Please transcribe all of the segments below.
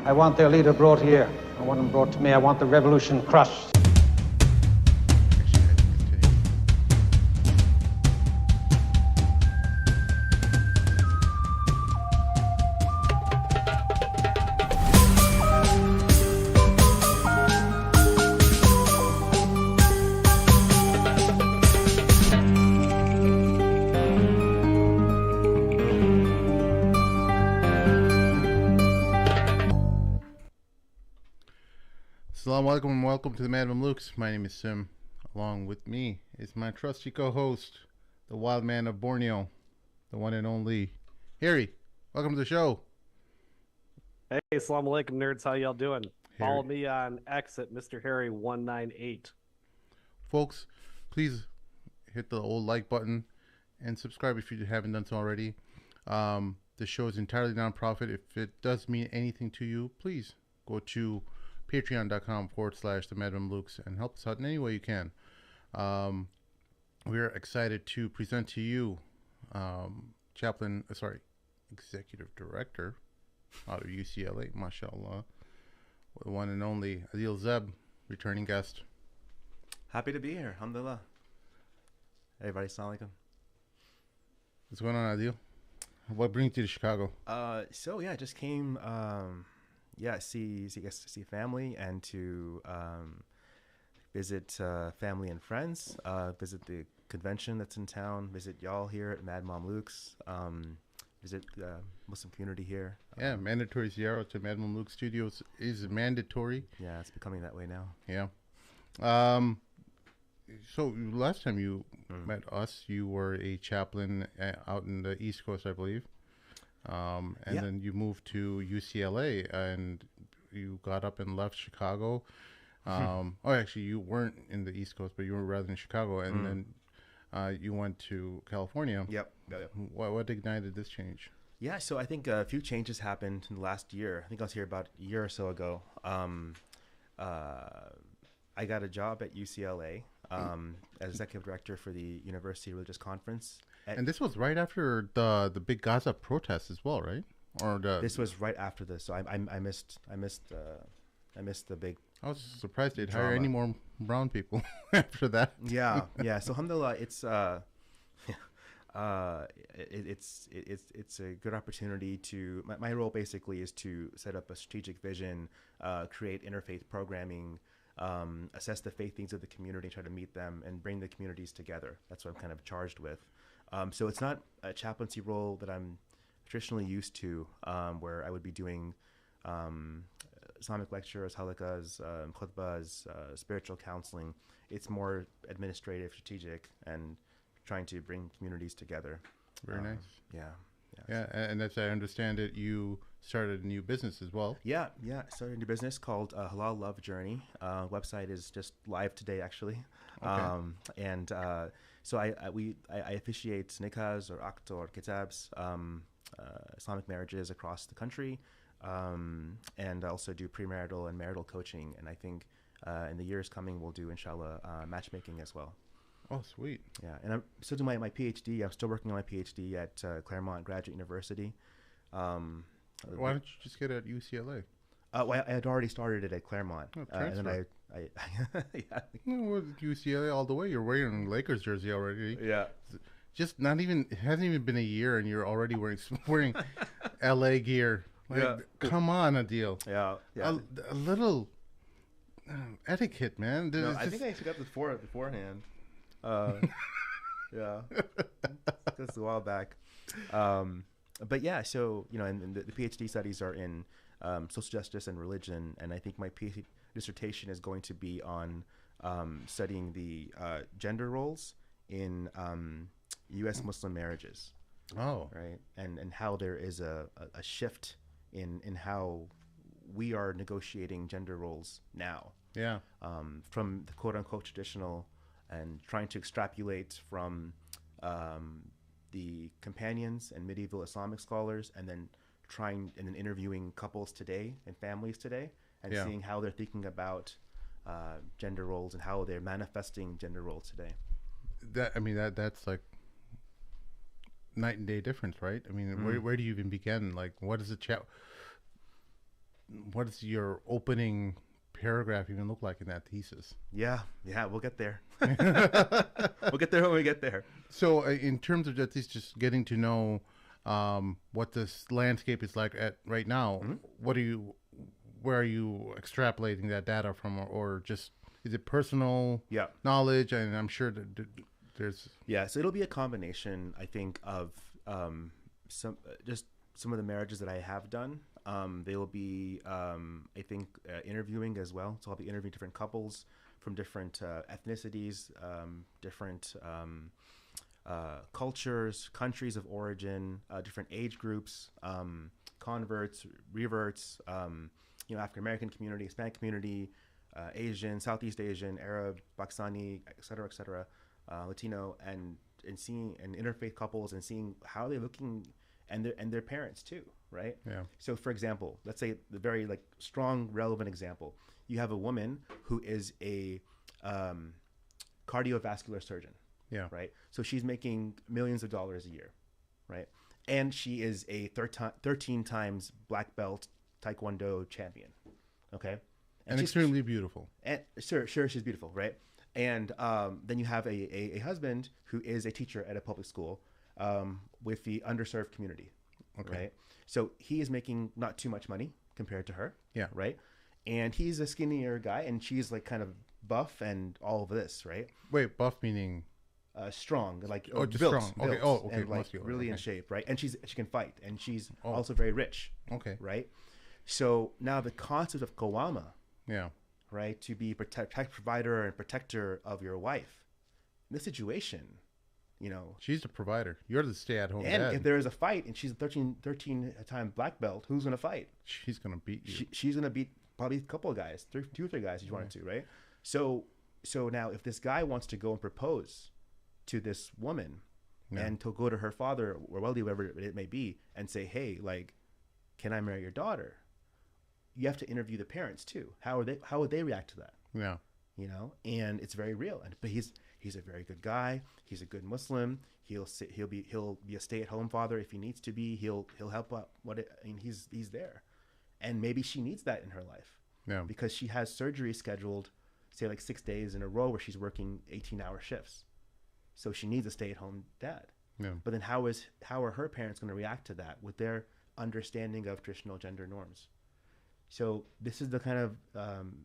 I want their leader brought here. I want him brought to me. I want the revolution crushed. Assalamu alaikum and welcome to the Mad Mamluks. My name is Sim. Along with me is my trusty co-host, the wild man of Borneo, the one and only Harry. Welcome to the show. Hey, assalamu alaikum, nerds. How y'all doing? Harry. Follow me on X at Mr. Harry198. Folks, please hit the old like button and subscribe if you haven't done so already. The show is entirely non-profit. If it does mean anything to you, please go to patreon.com/the Mad Mamluks and help us out in any way you can. We're excited to present to you Executive Director out of UCLA, mashallah, the one and only Adil J, returning guest. Happy to be here, alhamdulillah. Hey everybody, assalamu alaikum. What's going on, Adil? What brings you to Chicago? I just came see family and to visit family and friends, visit the convention that's in town, visit y'all here at Mad Mamluks, visit the Muslim community here. Yeah, mandatory ziyarah to Mad Mamluk Studios is mandatory. Yeah, it's becoming that way now. Yeah. So last time you met us, you were a chaplain out in the East Coast, I believe. Then you moved to UCLA and you got up and left Chicago. Actually, you weren't in the East Coast, but you were rather in Chicago. And then you went to California. Yep. What ignited this change? Yeah, so I think a few changes happened in the last year. I think I was here about a year or so ago. I got a job at UCLA as executive director for the University Religious Conference. And this was right after the big Gaza protests as well, right? This was right after this, so I missed the big. I was surprised they'd drama. hire any more brown people after that. Yeah. So alhamdulillah, it's a good opportunity to. My role basically is to set up a strategic vision, create interfaith programming, assess the faith needs of the community, try to meet them, and bring the communities together. That's what I'm kind of charged with. So it's not a chaplaincy role that I'm traditionally used to, where I would be doing Islamic lectures, halakas, khutbahs, spiritual counseling. It's more administrative, strategic, and trying to bring communities together. Very nice. Yeah. And as I understand it, you started a new business as well. Yeah. I started a new business called Halal Love Journey. Website is just live today, actually. Okay. So I officiate nikahs or aqd or kitabs, Islamic marriages across the country, and I also do premarital and marital coaching. And I think in the years coming, we'll do, inshallah, matchmaking as well. Oh, sweet. Yeah, and I'm still doing my PhD. I'm still working on my PhD at Claremont Graduate University. Why don't you just get it at UCLA? Well, I had already started it at Claremont. And then Well, UCLA all the way. You're wearing a Lakers jersey already. Yeah. Just it hasn't even been a year and you're already wearing LA gear. Come on, Adil. Yeah. A little etiquette, man. I think I forgot beforehand. Yeah. That's a while back. But yeah, so, and the PhD studies are in social justice and religion. And I think my PhD dissertation is going to be on studying the gender roles in U.S. Muslim marriages. Oh. Right. And how there is a shift in how we are negotiating gender roles now. Yeah. From the quote unquote traditional, and trying to extrapolate from the companions and medieval Islamic scholars, and then interviewing couples today and families today, and seeing how they're thinking about gender roles and how they're manifesting gender roles today. That's like night and day difference, right? I mean, where do you even begin? Like, what is the what does your opening paragraph even look like in that thesis? Yeah, we'll get there. We'll get there when we get there. So in terms of at least just getting to know what this landscape is like at right now, where are you extrapolating that data from, or just is it personal knowledge? And I'm sure that there's so it'll be a combination, I think, of some of the marriages that I have done. They will be, I think, interviewing as well. So I'll be interviewing different couples from different ethnicities, different cultures, countries of origin, different age groups, converts, reverts, African American community, Hispanic community, Asian, Southeast Asian, Arab, Pakistani, et cetera, Latino, and seeing and interfaith couples and seeing how they're looking, and their parents too, right? Yeah. So for example, let's say the very strong relevant example, you have a woman who is a cardiovascular surgeon. Yeah. Right. So she's making millions of dollars a year, right? And she is a 13 times black belt Taekwondo champion. Okay. And extremely beautiful. And sure, she's beautiful, right? And then you have a husband who is a teacher at a public school with the underserved community, right? So he is making not too much money compared to her, right? And he's a skinnier guy, and she's kind of buff and all of this, right? Wait, buff meaning? Strong, just built, strong. Okay. built, Okay. and Muscular. really in shape, right? And she can fight, and she's Oh. also very rich, Okay. right? So now the concept of Kawama, Yeah. right, to be provider and protector of your wife, in this situation, She's the provider. You're the stay-at-home and dad. if there is a fight and she's a 13-time black belt, who's gonna fight? She's gonna beat you. She's gonna beat probably a couple of guys, two or three guys if you wanted to, right? So now if this guy wants to go and propose to this woman and to go to her father or wealthy, whatever it may be, and say, hey, can I marry your daughter? You have to interview the parents too. How would they react to that? Yeah. And it's very real. But he's a very good guy. He's a good Muslim. He'll be a stay-at-home father if he needs to be. He'll help out. He's there, and maybe she needs that in her life. Yeah. Because she has surgery scheduled, say 6 days in a row where she's working 18-hour shifts. So she needs a stay-at-home dad. Yeah. But then how are her parents going to react to that with their understanding of traditional gender norms? So this is the kind of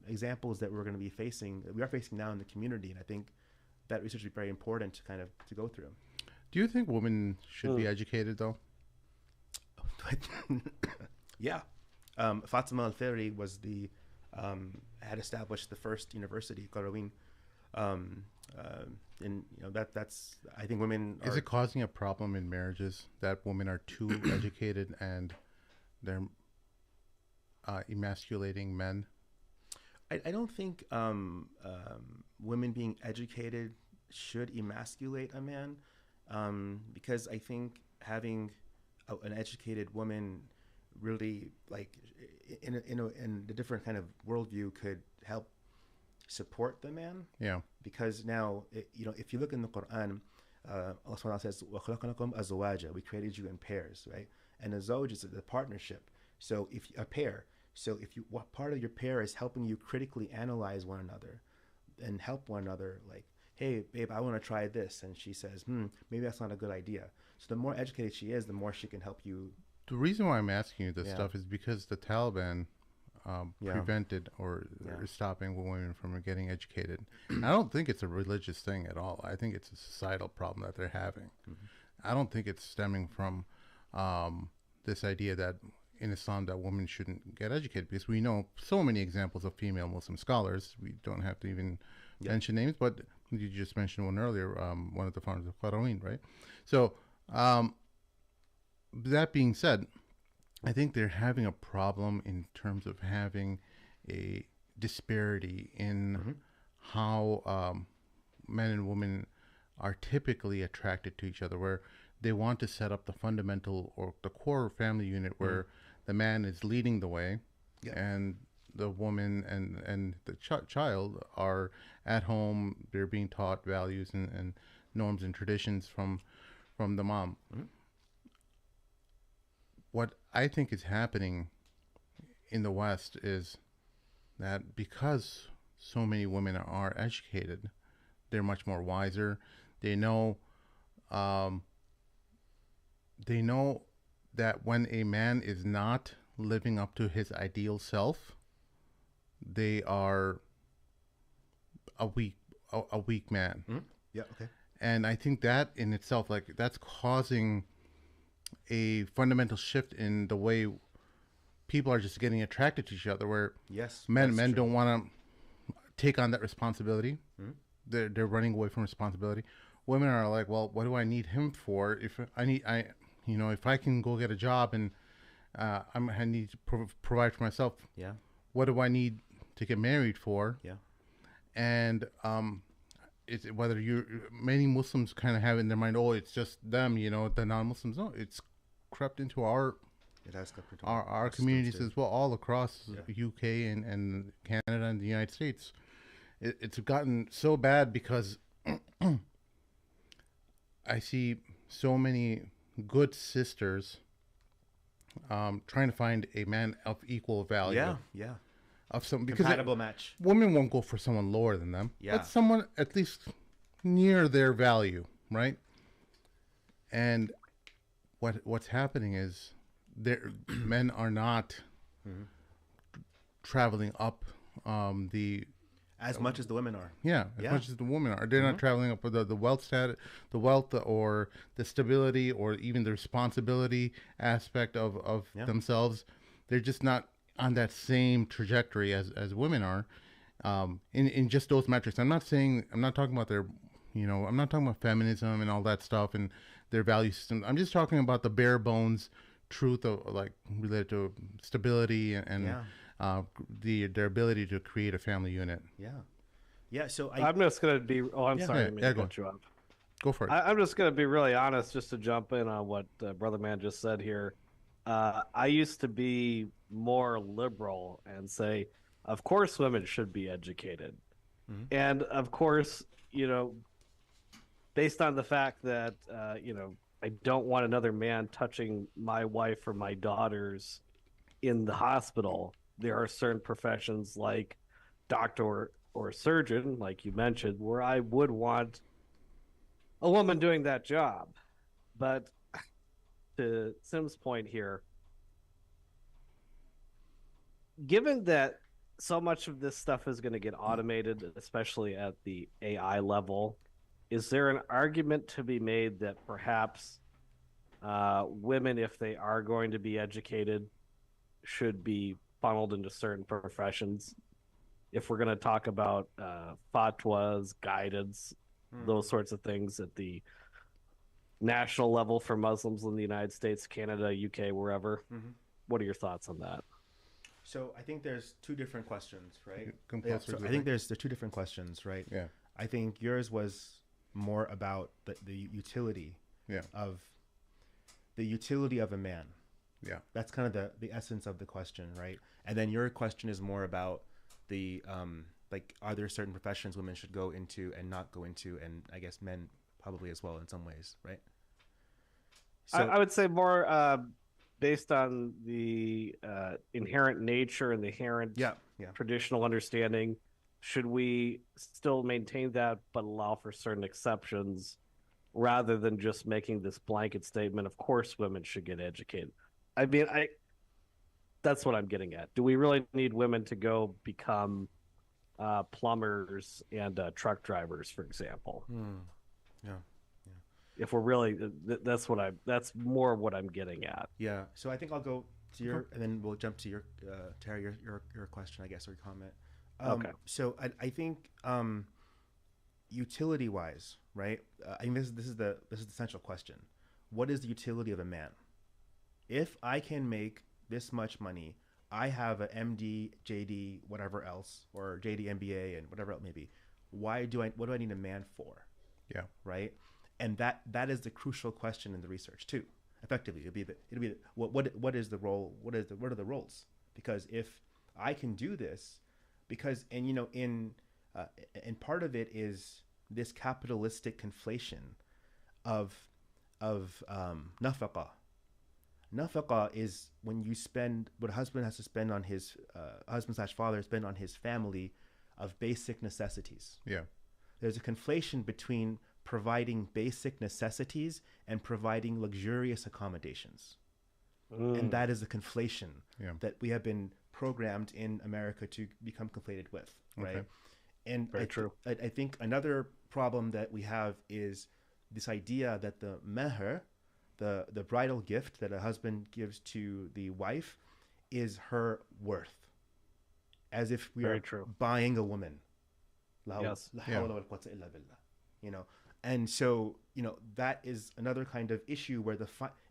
examples that we are facing now in the community, and I think that research is very important to go through. Do you think women should be educated though? Yeah. Fatima Al-Ferri was had established the first university, Qarawin. And that's I think women Is it causing a problem in marriages that women are too educated and they're emasculating men? I don't think women being educated should emasculate a man, because I think having an educated woman really in the different kind of worldview could help support the man. Yeah. Because now if you look in the Quran, Allah subhanahu wa ta'ala says وَخَلَقَنَكُمْ أَزْوَاجًا, we created you in pairs, right? And a zawj is a partnership. So if a pair, what part of your pair is helping you critically analyze one another and help one another, hey babe, I want to try this, and she says maybe that's not a good idea. So the more educated she is, the more she can help you. The reason why I'm asking you this stuff is because the Taliban prevented or is stopping women from getting educated. I don't think it's a religious thing at all. I think it's a societal problem that they're having. I don't think it's stemming from this idea that in Islam that women shouldn't get educated, because we know so many examples of female Muslim scholars. We don't have to even mention names, but you just mentioned one earlier, one of the founders of Qarawin, right? So that being said, I think they're having a problem in terms of having a disparity in how men and women are typically attracted to each other, where they want to set up the fundamental or the core family unit where the man is leading the way and the woman and the child are at home. They're being taught values and norms and traditions from the mom. What I think is happening in the West is that because so many women are educated, they're much more wiser. They know, they know that when a man is not living up to his ideal self, they are a weak man. Mm-hmm. Yeah. Okay. And I think that in itself, like, that's causing a fundamental shift in the way people are just getting attracted to each other, where Yes, men that's true. don't want to take on that responsibility. Mm-hmm. They're running away from responsibility. Women are like, well, what do I need him for? If if I can go get a job and I need to provide for myself. Yeah. What do I need to get married for? Yeah. And it's whether many Muslims kind of have in their mind, oh, it's just them, the non-Muslims. No, it's crept into our It has crept into our communities as well, all across UK and Canada and the United States. It's gotten so bad because I see so many good sisters trying to find a man of equal value. Yeah. Yeah. Of some because Compatible match. women won't go for someone lower than them, Yeah. but someone at least near their value, right? And what's happening is men are not traveling up the As much as the women are. as much as the women are. They're not traveling up with the wealth status, the wealth or the stability or even the responsibility aspect of themselves. They're just not on that same trajectory as women are, in just those metrics. I'm not talking about their, I'm not talking about feminism and all that stuff and their value system. I'm just talking about the bare bones truth of, like, related to stability and their ability to create a family unit. Yeah. Yeah. So I'm just going to be, I'm sorry, I Yeah, mean to go cut you off. Go for it. I'm just going to be really honest, just to jump in on what Brother Man just said here. I used to be more liberal and say, of course, women should be educated. Mm-hmm. And of course, based on the fact that, I don't want another man touching my wife or my daughters in the hospital, there are certain professions like doctor or surgeon, like you mentioned, where I would want a woman doing that job. But to Sim's point here, given that so much of this stuff is going to get automated, especially at the AI level, is there an argument to be made that perhaps women, if they are going to be educated, should be funneled into certain professions? If we're going to talk about fatwas, guidance, those sorts of things at the national level for Muslims in the United States, Canada, UK, wherever. What are your thoughts on that? So I think there's two different questions, right? So I think there's two different questions, right? Yeah. I think yours was more about the utility of a man. Yeah. That's kind of the essence of the question, right? And then your question is more about the like, are there certain professions women should go into and not go into, and I guess men probably as well in some ways, right? So I would say more based on the inherent nature and the inherent traditional understanding. Should we still maintain that but allow for certain exceptions rather than just making this blanket statement, of course women should get educated? I mean, that's what I'm getting at. Do we really need women to go become plumbers and truck drivers, for example? Yeah. If we're really, that's more what I'm getting at. Yeah. So I think I'll go to your, and then we'll jump to your, Terry, your question, I guess, or comment. Okay. So I think utility wise, right? I think this is the essential question. What is the utility of a man? If I can make this much money, I have an MD, JD, whatever else, or JD MBA and whatever it may be. What do I need a man for? Yeah. Right. And that is the crucial question in the research too. Effectively, it'll be what is the role? What are the roles? Because if I can do this, and part of it is this capitalistic conflation of nafaqah. Nafaqa is when you spend what a husband has to spend on his husband/father spend on his family of basic necessities. Yeah. There's a conflation between providing basic necessities and providing luxurious accommodations. And that is a conflation that we have been programmed in America to become conflated with, right? Okay. And Very true. I think another problem that we have is this idea that the meher, the bridal gift that a husband gives to the wife, is her worth, as if we Very are true. buying a woman. Yes. You know, and so that is another kind of issue where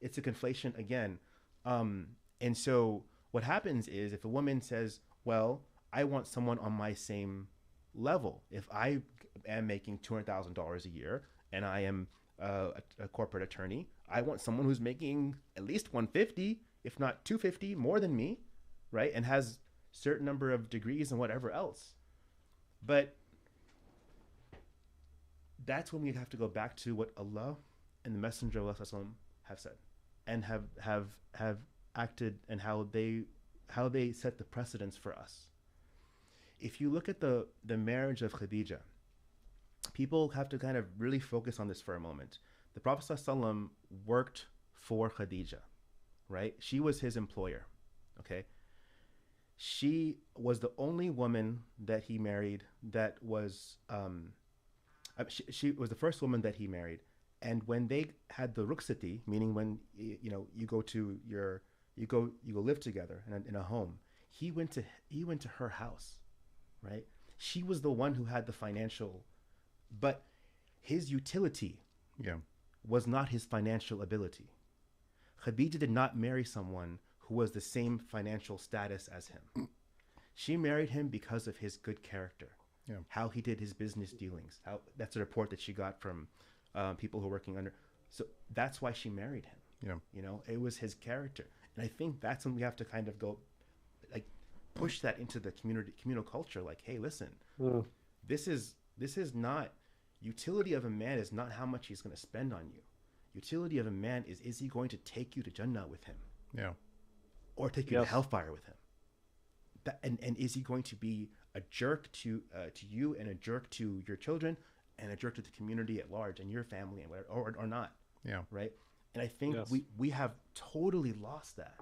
it's a conflation again. And so what happens is if a woman says, well, I want someone on my same level. If I am making $200,000 a year and I am a corporate attorney, I want someone who's making at least 150, if not 250 more than me, right? And has certain number of degrees and whatever else. But that's when we have to go back to what Allah and the Messenger of Allah have said and have acted, and how they set the precedence for us. If you look at the marriage of Khadija, people have to kind of really focus on this for a moment. The Prophet ﷺ worked for Khadija, right? She was his employer, okay? She was the only woman that he married that was, she was the first woman that he married. And when they had the rukhsati, meaning when you go live together in a home, he went to her house, right? She was the one who had the financial, but his utility was not his financial ability. Khadija did not marry someone who was the same financial status as him. She married him because of his good character, how he did his business dealings. That's a report that she got from people who are working under. So that's why she married him. It was his character. And I think that's when we have to kind of go, like, push that into the communal culture. Like, hey, listen, this is not, utility of a man is not how much he's going to spend on you. Utility of a man is he going to take you to Jannah with him? Or take you to hellfire with him? And is he going to be a jerk to you, and a jerk to your children, and a jerk to the community at large, and your family, and whatever, or not? Right. And I think we have totally lost that.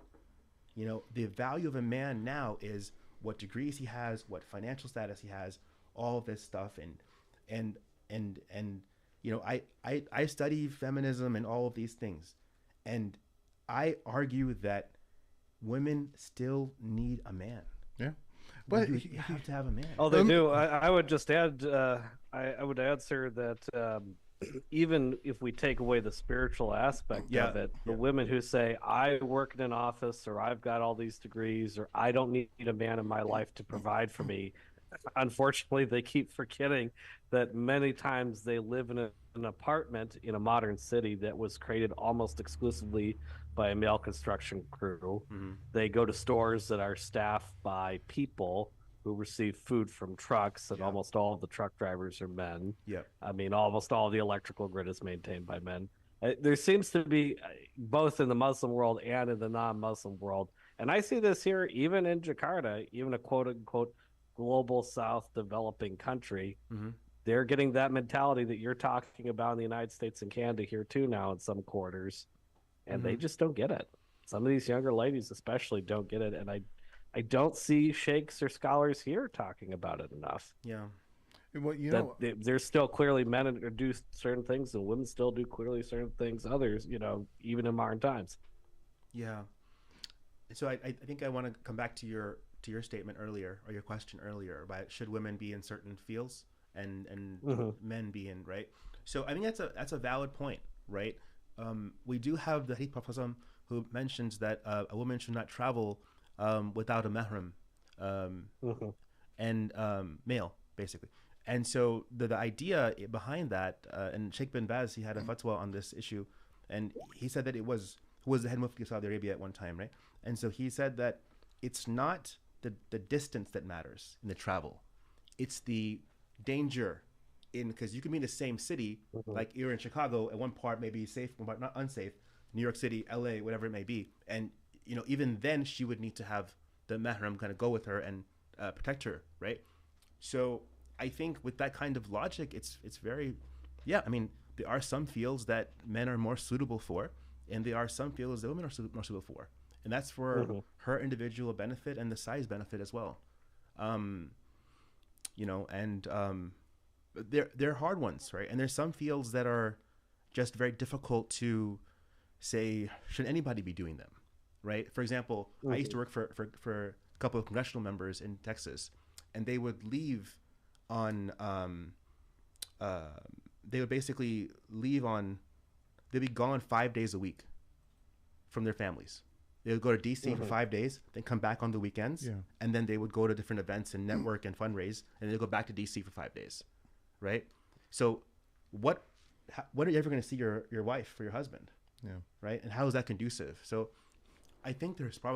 The value of a man now is what degrees he has, what financial status he has, all of this stuff, and I study feminism and all of these things, and I argue that women still need a man. But you have to have a man. Oh, they do. I would just add, I would answer that even if we take away the spiritual aspect of it, the women who say, I work in an office, or I've got all these degrees, or I don't need a man in my life to provide for me, unfortunately, they keep forgetting that many times they live in an apartment in a modern city that was created almost exclusively by a male construction crew. They go to stores that are staffed by people who receive food from trucks, and almost all of the truck drivers are men. I mean, almost all the electrical grid is maintained by men. There seems to be, both in the Muslim world and in the non-Muslim world, and I see this here even in Jakarta, even a quote-unquote global South developing country, they're getting that mentality that you're talking about in the United States and Canada here too now in some quarters, and they just don't get it. Some of these younger ladies especially don't get it, and I don't see sheikhs or scholars here talking about it enough. Well, there's still clearly men who do certain things, and women still do clearly certain things, others, even in modern times. So I think I want to come back to your statement earlier, or your question earlier, about should women be in certain fields and men be in, right? So I think that's a valid point, right? We do have the Hadith Prophet who mentions that a woman should not travel without a mahram, and male, basically. And so the idea behind that, and Sheikh bin Baz, he had a fatwa on this issue, and he said that who was the head mufti of Saudi Arabia at one time, right? And so he said that it's not the distance that matters in the travel, it's the danger because you can be in the same city, like you're in Chicago, and one part may be safe, one part not unsafe. New York City, LA, whatever it may be. And, you know, even then she would need to have the mahram kind of go with her and protect her, right? So I think with that kind of logic, it's very, yeah, I mean, there are some fields that men are more suitable for, and there are some fields that women are more suitable for. And that's for her individual benefit and the size benefit as well. You know, and they're hard ones, right? And there's some fields that are just very difficult to say, should anybody be doing them, right? For example, I used to work for a couple of congressional members in Texas, and they would leave on, they would basically leave on, they'd be gone 5 days a week from their families. They would go to DC for 5 days, then come back on the weekends, and then they would go to different events and network and fundraise, and they'd go back to DC for 5 days, right? So what are you ever going to see your wife or your husband? Yeah. Right? And how is that conducive? So I think there should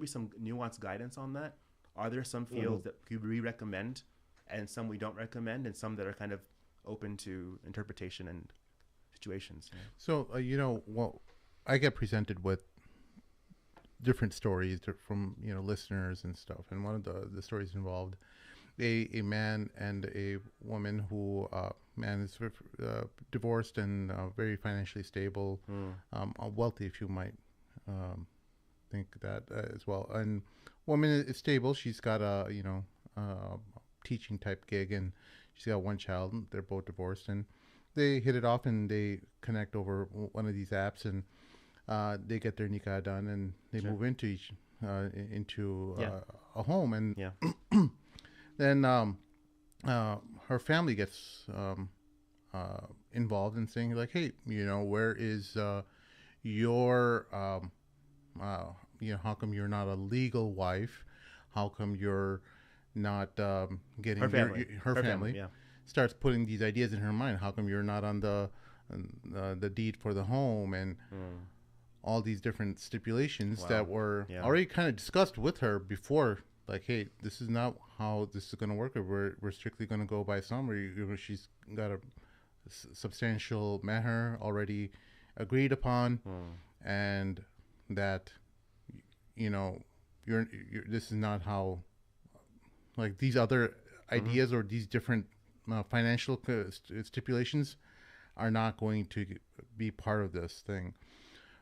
be some nuanced guidance on that. Are there some fields that we recommend and some we don't recommend, and some that are kind of open to interpretation and situations? Yeah. So, you know, well, I get presented with different stories from, you know, listeners and stuff. And one of the stories involved a man and a woman who, man is divorced and very financially stable, wealthy, if you might think that as well. And woman is stable. She's got a, you know, teaching type gig, and she's got one child. They're both divorced, and they hit it off, and they connect over one of these apps, and they get their nikah done, and they move into a home, and then her family gets involved in saying, like, hey, you know, where is your you know, how come you're not a legal wife? How come you're not getting her family? Yeah. Starts putting these ideas in her mind. How come you're not on the deed for the home, and all these different stipulations that were already kind of discussed with her before? Like, hey, this is not how this is going to work. Or we're strictly going to go by summary. She's got a substantial mahr already agreed upon, and that, you know, you're this is not how, like, these other ideas or these different financial stipulations are not going to be part of this thing.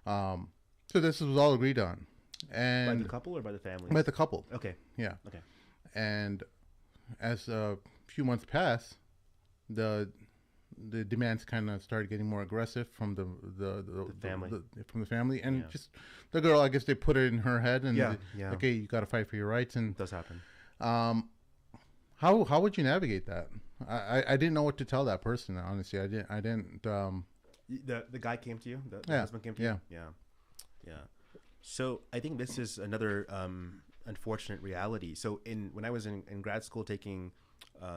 So this was all agreed on. And by the couple or by the family? By the couple. Okay. Yeah. Okay. And as a few months passed, the demands kind of started getting more aggressive from the family, from the family, and just the girl. I guess they put it in her head, and okay, you got to fight for your rights, and it does happen. How would you navigate that? I didn't know what to tell that person. Honestly, I didn't. The guy came to you. The husband came to you. Yeah. So I think this is another unfortunate reality. So when I was in grad school taking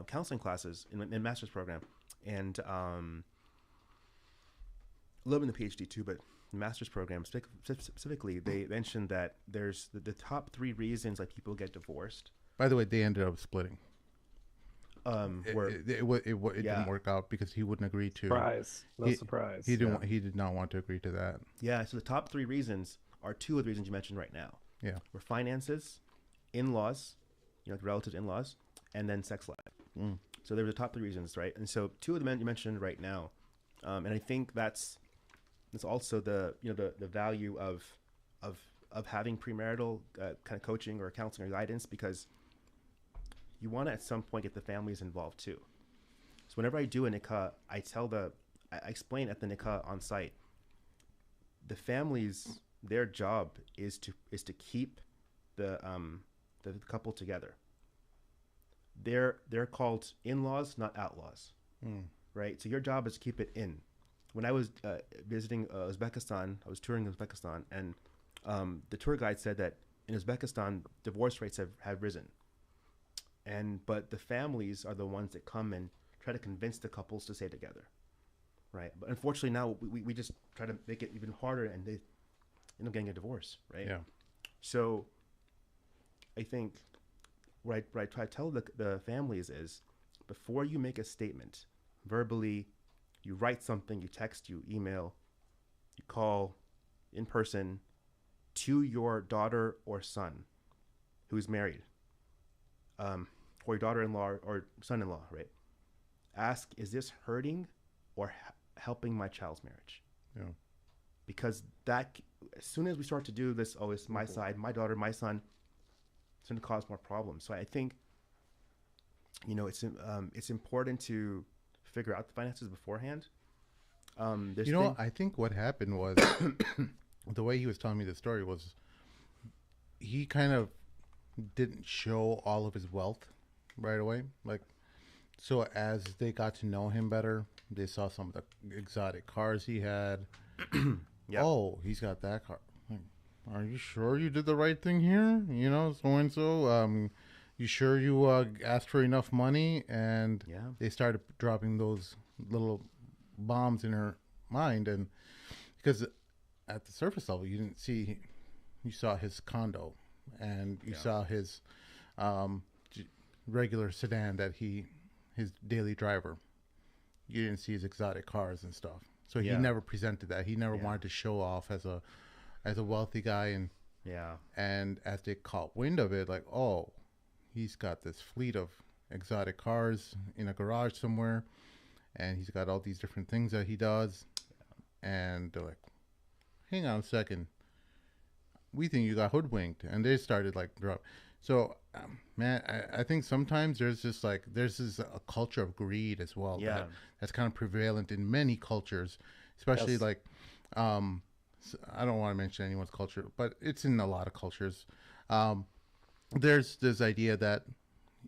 counseling classes in master's program, and a little bit in the PhD too, but the master's program specifically, they mentioned that there's the top 3 reasons like people get divorced. By the way, they ended up splitting. It didn't work out because he wouldn't agree to. Surprise. He didn't. He did not want to agree to that. Yeah. So the top 3 reasons are 2 of the reasons you mentioned right now. Yeah. Were finances, in-laws, you know, like relative in-laws, and then sex life. So there were the top 3 reasons, right? And so 2 of the men you mentioned right now, and I think that's also the value of having premarital kind of coaching or counseling or guidance, because you want to at some point get the families involved too. So whenever I do a nikah, I explain at the nikah on site, the families, their job is to keep the couple together. They're called in-laws, not outlaws, right? So your job is to keep it in. When I was visiting Uzbekistan, I was touring Uzbekistan, and the tour guide said that in Uzbekistan, divorce rates have risen. But the families are the ones that come and try to convince the couples to stay together, right? But unfortunately now we just try to make it even harder, and they end up getting a divorce, right? Yeah. So I think what I try to tell the families is, before you make a statement verbally, you write something, you text, you email, you call in person to your daughter or son who's married, or your daughter-in-law or son-in-law, right? Ask, is this hurting or helping my child's marriage? Yeah. Because that, as soon as we start to do this, oh, it's my side, my daughter, my son, it's going to cause more problems. So I think, it's important to figure out the finances beforehand. I think what happened was the way he was telling me the story was he kind of didn't show all of his wealth right away. Like, so as they got to know him better, they saw some of the exotic cars he had. Yep. Oh, he's got that car. Like, are you sure you did the right thing here? So and so. You sure you asked for enough money? And Yeah. they started dropping those little bombs in her mind, and because at the surface level, you didn't see. You saw his condo, and you saw his regular sedan that his daily driver. You didn't see his exotic cars and stuff. So he never presented that. He never wanted to show off as a wealthy guy, and as they caught wind of it, like, oh, he's got this fleet of exotic cars in a garage somewhere, and he's got all these different things that he does, and they're like, hang on a second, we think you got hoodwinked, and they started like drop. So, man, I think sometimes there's a culture of greed as well. Yeah. That's kind of prevalent in many cultures, especially like, I don't want to mention anyone's culture, but it's in a lot of cultures. There's this idea that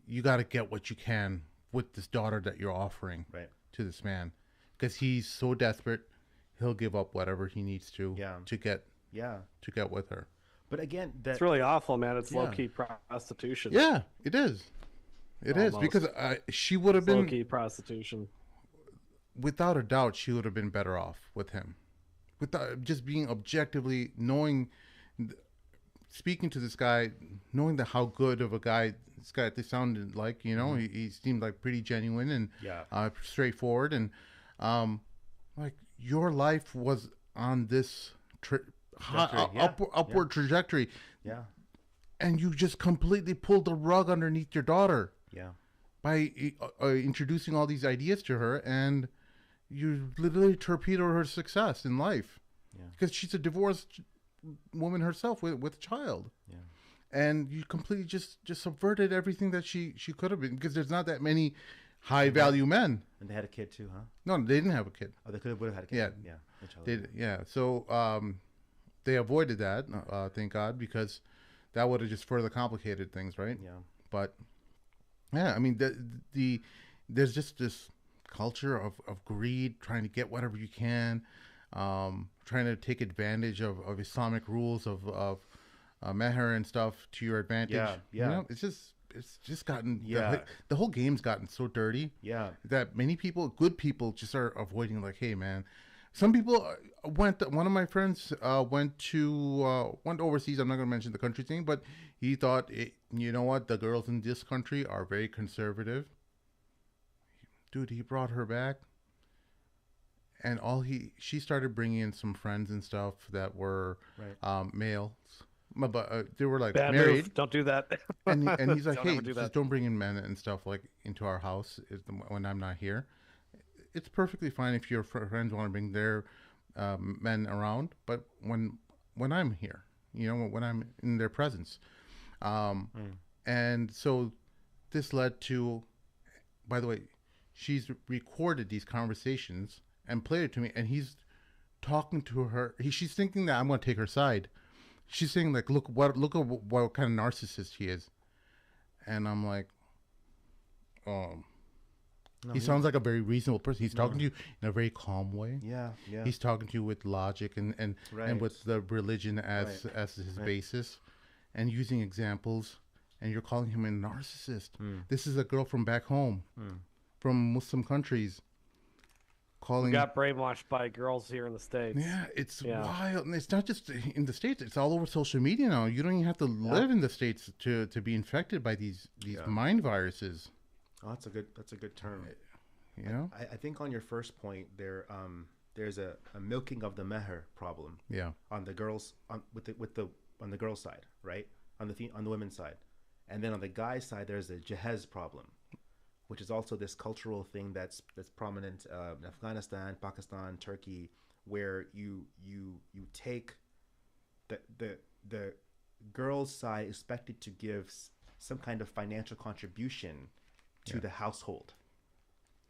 you got to get what you can with this daughter that you're offering to this man, because he's so desperate, he'll give up whatever he needs to get with her. But again, it's really awful, man. It's low-key prostitution. Yeah, it is. It is, because she would have been low-key prostitution. Without a doubt, she would have been better off with him. Without just being objectively speaking to this guy, knowing how good of a guy this sounded like, he seemed like pretty genuine and straightforward, and like your life was on this upward trajectory. Yeah. And you just completely pulled the rug underneath your daughter. Yeah. By introducing all these ideas to her, and you literally torpedo her success in life. Yeah. Because she's a divorced woman herself with a child. Yeah. And you completely just subverted everything that she could have been, because there's not that many high value men. And they had a kid too, huh? No, they didn't have a kid. Oh, they would have had a kid. Yeah. So they avoided that, thank God, because that would have just further complicated things, right? Yeah. But yeah, I mean, there's just this culture of greed, trying to get whatever you can, trying to take advantage of Islamic rules of meher and stuff to your advantage. Yeah. It's just gotten the whole game's gotten so dirty. Yeah. That many people, good people, just are avoiding. Like, hey, man. Some people went. One of my friends went overseas. I'm not going to mention the country thing, but he thought, you know what, the girls in this country are very conservative. Dude, he brought her back, and she started bringing in some friends and stuff that were males, but they were like bad married. Move. Don't do that. and he's like, hey, just don't bring in men and stuff like into our house when I'm not here. It's perfectly fine if your friends want to bring their men around, but when I'm here, when I'm in their presence. And so this led to, by the way, she's recorded these conversations and played it to me, and he's talking to her. She's thinking that I'm going to take her side. She's saying, like, look at what kind of narcissist he is. And I'm like, he sounds like a very reasonable person. He's talking to you in a very calm way. Yeah. He's talking to you with logic and with the religion as his basis, and using examples. And you're calling him a narcissist. This is a girl from back home, from Muslim countries. We got brainwashed by girls here in the States. Yeah, it's wild. And it's not just in the States. It's all over social media now. You don't even have to live in the States to be infected by these mind viruses. Oh, that's a good term. You know, I think on your first point there, there's a milking of the meher problem. Yeah. On the girls on the girls side, right? On the women's side, and then on the guys side, there's a Jehez problem, which is also this cultural thing that's prominent in Afghanistan, Pakistan, Turkey, where you take the girls' side expected to give some kind of financial contribution to the household,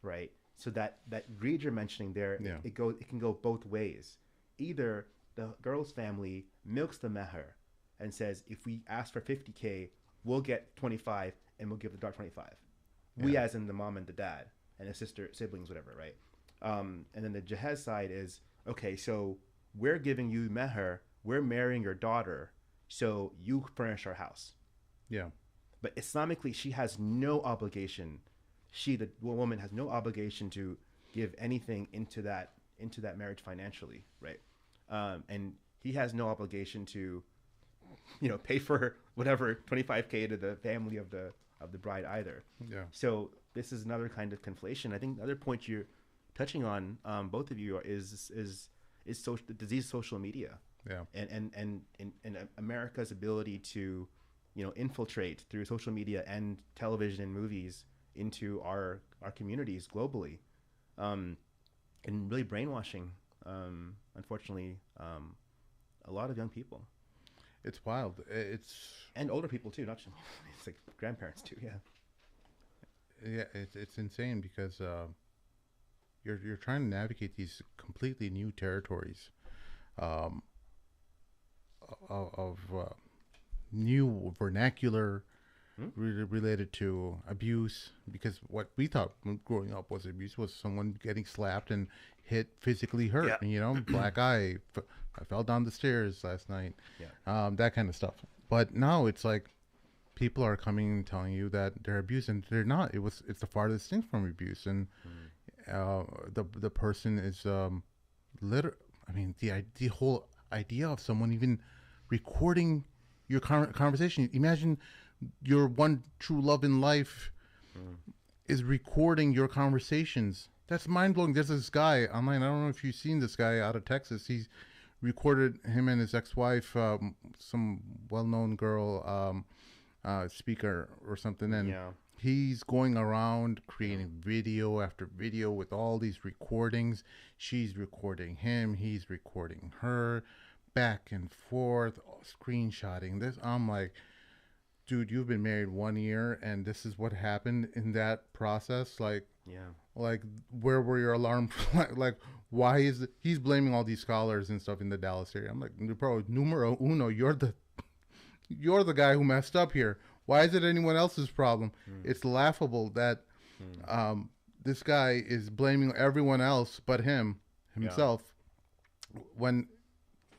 right? So that greed you're mentioning there, it can go both ways. Either the girl's family milks the meher and says, if we ask for 50K, we'll get 25 and we'll give the daughter 25. We, as in the mom and the dad and the sister, siblings, whatever, right? And then the Jehez side is, okay, so we're giving you meher, we're marrying your daughter, so you furnish our house. Yeah. But Islamically, she has no obligation. The woman has no obligation to give anything into that marriage financially, right? And he has no obligation to, pay for whatever 25K to the family of the bride either. Yeah. So this is another kind of conflation. I think the other point you're touching on, both of you, is the disease of social media. Yeah. And America's ability to, infiltrate through social media and television and movies into our communities globally, and really brainwashing, unfortunately, a lot of young people. It's wild. And older people too, not just it's like grandparents too. Yeah. Yeah, it's insane because you're trying to navigate these completely new territories of new vernacular related to abuse, because what we thought when growing up was abuse was someone getting slapped and hit, physically hurt. Black eye, I fell down the stairs last night, that kind of stuff. But now it's like people are coming and telling you that they're abused, and they're not. It's the farthest thing from abuse. And the person is the whole idea of someone even recording your conversation. Imagine your one true love in life is recording your conversations. That's mind-blowing. There's this guy online, I don't know if you've seen this guy out of Texas. He's recorded him and his ex-wife, some well-known girl, speaker or something, and he's going around creating video after video with all these recordings. She's recording him, he's recording her, back and forth, screenshotting this. I'm like, dude, you've been married 1 year and this is what happened in that process. Like, where were your alarm? Like, why is it? He's blaming all these scholars and stuff in the Dallas area. I'm like, bro, numero uno, you're the guy who messed up here. Why is it anyone else's problem? It's laughable that this guy is blaming everyone else but himself, when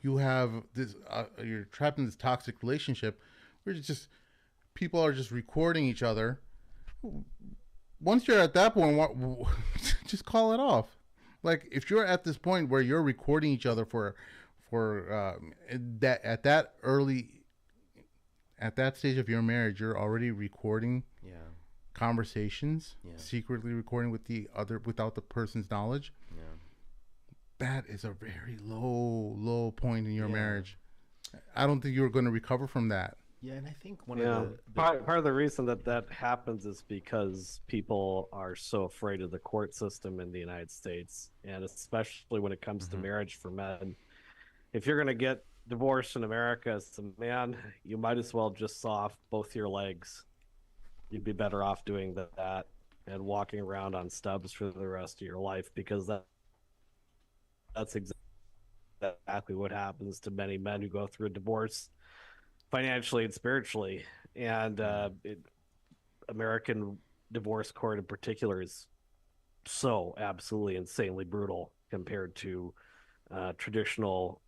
you have this, you're trapped in this toxic relationship where it's just people are just recording each other. Once you're at that point, just call it off. Like, if you're at this point where you're recording each other for that at that stage of your marriage, you're already recording conversations, secretly recording without the person's knowledge. That is a very low point in your marriage. I don't think you're going to recover from that. Yeah, and I think part of the reason that happens is because people are so afraid of the court system in the United States, and especially when it comes to marriage for men. If you're going to get divorced in America as a man, you might as well just saw off both your legs. You'd be better off doing that and walking around on stubs for the rest of your life, because that's exactly what happens to many men who go through a divorce, financially and spiritually. And American divorce court in particular is so absolutely insanely brutal compared to traditional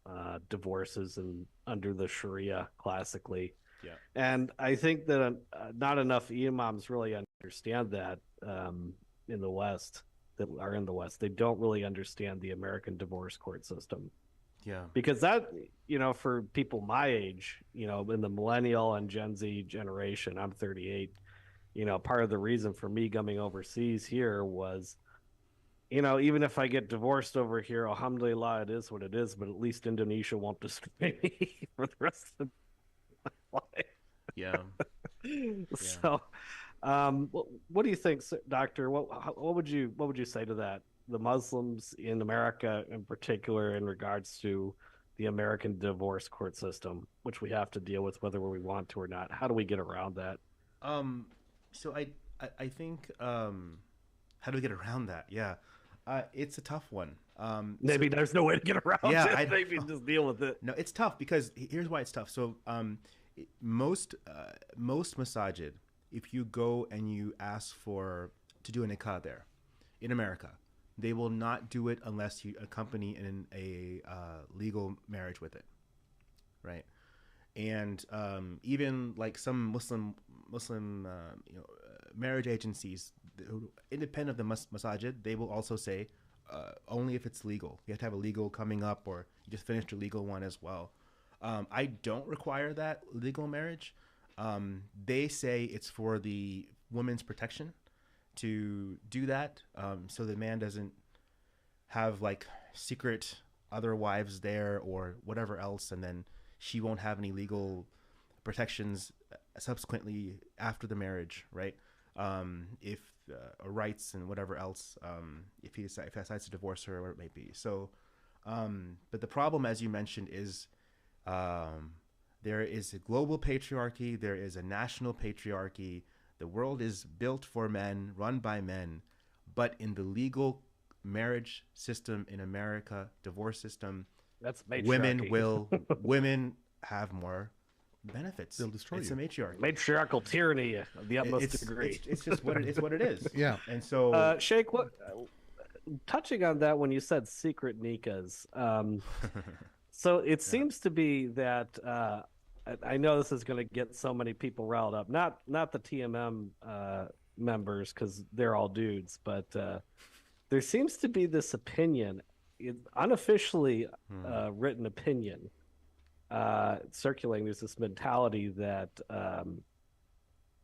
divorces and under the Sharia classically. And I think that not enough imams really understand that in the West, that are in the West. They don't really understand the American divorce court system. Because that, for people my age, in the millennial and Gen Z generation, I'm 38, part of the reason for me coming overseas here was even if I get divorced over here, alhamdulillah, it is what it is, but at least Indonesia won't destroy me for the rest of my Yeah. life. So, what do you think, Doctor? What would you say to that? The Muslims in America, in particular, in regards to the American divorce court system, which we have to deal with whether we want to or not. How do we get around that? So I think how do we get around that? Yeah. It's a tough one. Maybe there's no way to get around yeah, it. Maybe just deal with it. No, it's tough because here's why it's tough. So most masajid, if you go and you ask to do a nikah there in America, they will not do it unless you accompany in a legal marriage with it, right? And even like some Muslim marriage agencies, independent of the masajid, they will also say only if it's legal. You have to have a legal coming up, or you just finished your legal one as well. I don't require that legal marriage. They say it's for the woman's protection to do that, so the man doesn't have like secret other wives there or whatever else, and then she won't have any legal protections subsequently after the marriage, right? If rights and whatever else, if he decides to divorce her or whatever it may be. So, but the problem, as you mentioned, is there is a global patriarchy, there is a national patriarchy. The world is built for men, run by men, but in the legal marriage system in America, divorce system, that's matriarchy. women have more benefits. They'll destroy it's you. a matriarchy. Matriarchal tyranny of the utmost degree. It's just what it is. Yeah. And so, Sheikh, touching on that when you said secret nikahs, so it seems to be that I know this is going to get so many people riled up. Not the TMM members, because they're all dudes, but there seems to be this opinion, unofficially written opinion, circulating. There's this mentality that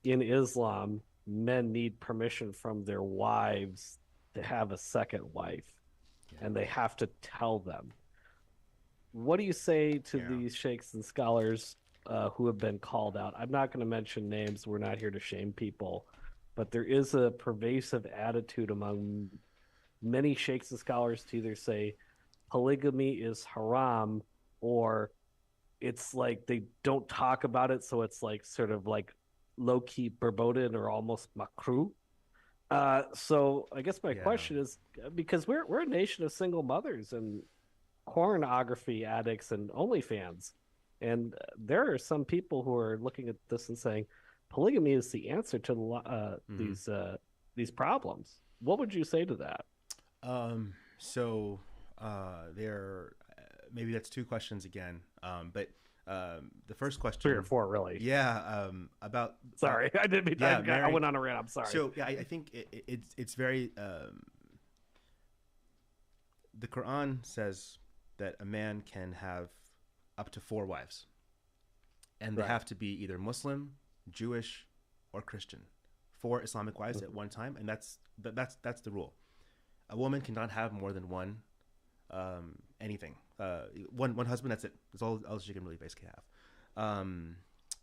in Islam, men need permission from their wives to have a second wife, and they have to tell them. What do you say to these sheikhs and scholars who have been called out? I'm not going to mention names. We're not here to shame people, but there is a pervasive attitude among many sheikhs and scholars to either say polygamy is haram, or it's like they don't talk about it, so it's like sort of like low-key verboten or almost makruh. So I guess my question is, because we're a nation of single mothers and pornography addicts and OnlyFans, and there are some people who are looking at this and saying polygamy is the answer to these problems. What would you say to that? So there, maybe that's two questions again. But the first question, 3 or 4, really. Yeah. About. Sorry, I didn't mean that. I went on a rant. I'm sorry. So yeah, I think it's very. The Quran says that a man can have up to 4 wives, and they have to be either Muslim, Jewish, or Christian. 4 Islamic wives at one time, and that's the rule. A woman cannot have more than one anything. One husband, that's it. That's all she can really basically have.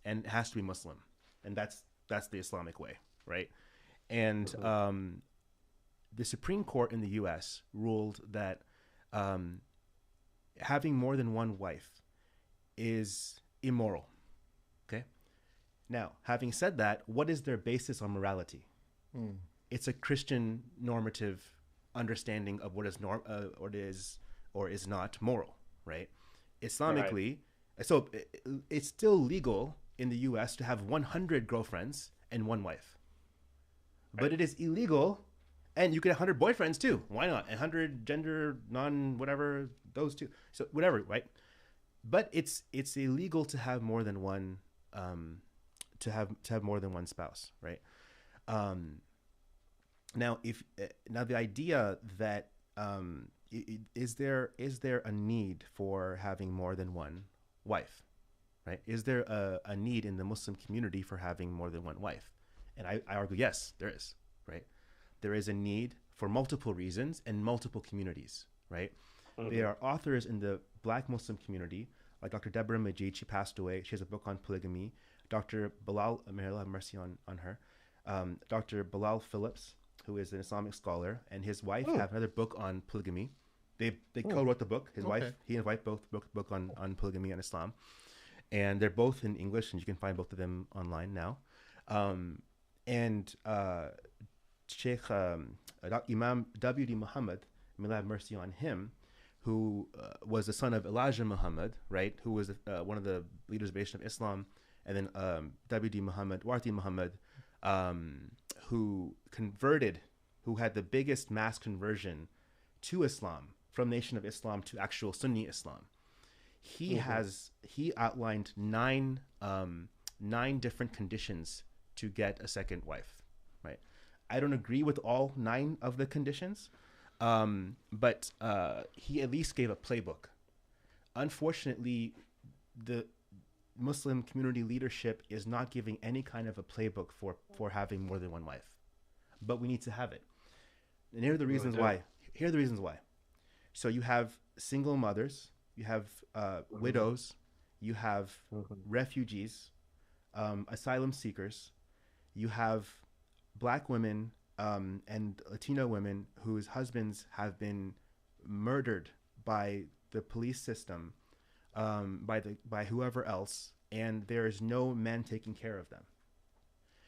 And it has to be Muslim, and that's the Islamic way, right? And the Supreme Court in the U.S. ruled that having more than one wife is immoral. Okay. Now, having said that, what is their basis on morality? It's a Christian normative understanding of what is or is not moral, right? Islamically, so it's still legal in the U.S. to have 100 girlfriends and 1 wife, but it is illegal, and you could have 100 boyfriends too. Why not? 100 gender non whatever, those two. So whatever, right? But it's illegal to have more than one to have more than one spouse, right? Now, now the idea that is there a need for having more than one wife, right? Is there a need in the Muslim community for having more than one wife? And I argue yes, there is, right? There is a need for multiple reasons and multiple communities, right? They are authors in the Black Muslim community, like Dr. Deborah Majid. She passed away. She has a book on polygamy. Dr. Bilal, may Allah have mercy on her. Dr. Bilal Phillips, who is an Islamic scholar, and his wife have another book on polygamy. They co-wrote the book. His wife, he and his wife both wrote the book on polygamy and Islam. And they're both in English, and you can find both of them online now. Sheikh Imam W.D. Muhammad, may Allah have mercy on him, who was the son of Elijah Muhammad, right? Who was one of the leaders of the Nation of Islam, and then W.D. Muhammad, Warthi Muhammad, who converted, who had the biggest mass conversion to Islam from Nation of Islam to actual Sunni Islam. He outlined nine different conditions to get a second wife, right? I don't agree with all 9 of the conditions, but he at least gave a playbook. Unfortunately, the Muslim community leadership is not giving any kind of a playbook for having more than one wife, but we need to have it. And here are the reasons why. So you have single mothers, you have widows, you have refugees, asylum seekers, you have Black women and Latino women whose husbands have been murdered by the police system, by whoever else, and there is no men taking care of them.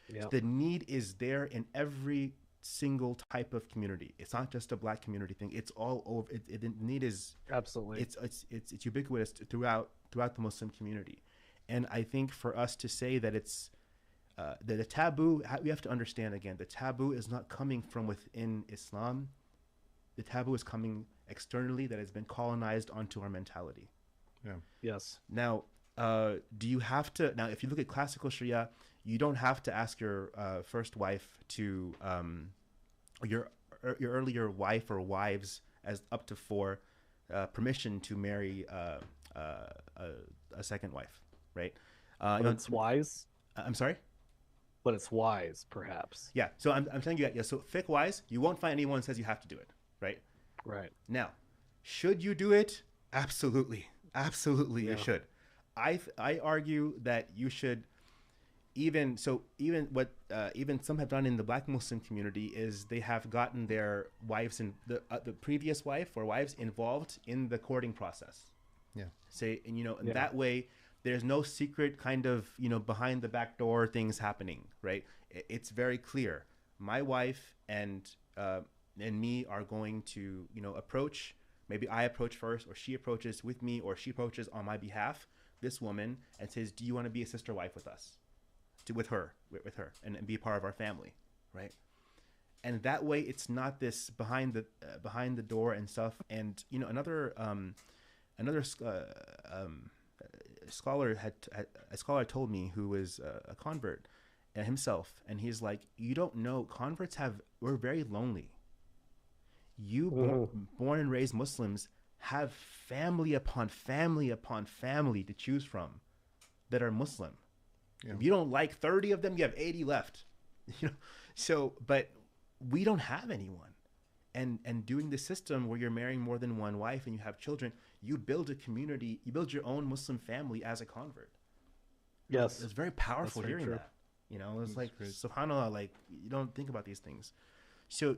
Yeah. The need is there in every single type of community. It's not just a Black community thing. It's all over. The need is absolutely. It's ubiquitous throughout the Muslim community, and I think for us to say that it's the taboo, we have to understand again, the taboo is not coming from within Islam. The taboo is coming externally, that has been colonized onto our mentality. Yeah. Yes. Now, do you have to? Now, if you look at classical Sharia, you don't have to ask your first wife to, your earlier wife or wives, as up to 4, permission to marry a second wife, right? But it's wise. I'm sorry. But it's wise, perhaps. Yeah. So I'm telling you, yeah. So fiqh wise, you won't find anyone who says you have to do it, right? Right. Now, should you do it? Absolutely. Absolutely, you should. I argue that you should. Even what some have done in the Black Muslim community is they have gotten their wives and the previous wife or wives involved in the courting process. Yeah. And that way there's no secret kind of, behind the back door things happening, right? It's very clear. My wife and me are going to, approach. Maybe I approach first, or she approaches with me, or she approaches on my behalf, this woman, and says, do you want to be a sister wife with us? With her, and be part of our family, right? And that way, it's not this behind the door and stuff. And another scholar told me, who is a convert himself, and he's like, you don't know, we're very lonely. Born and raised Muslims have family upon family upon family to choose from that are Muslim. Yeah. If you don't like 30 of them, you have 80 left. But we don't have anyone. And doing the system where you're marrying more than one wife and you have children, you build a community, you build your own Muslim family as a convert. Yes. It's very powerful hearing that. It's like, subhanAllah, like, you don't think about these things. So,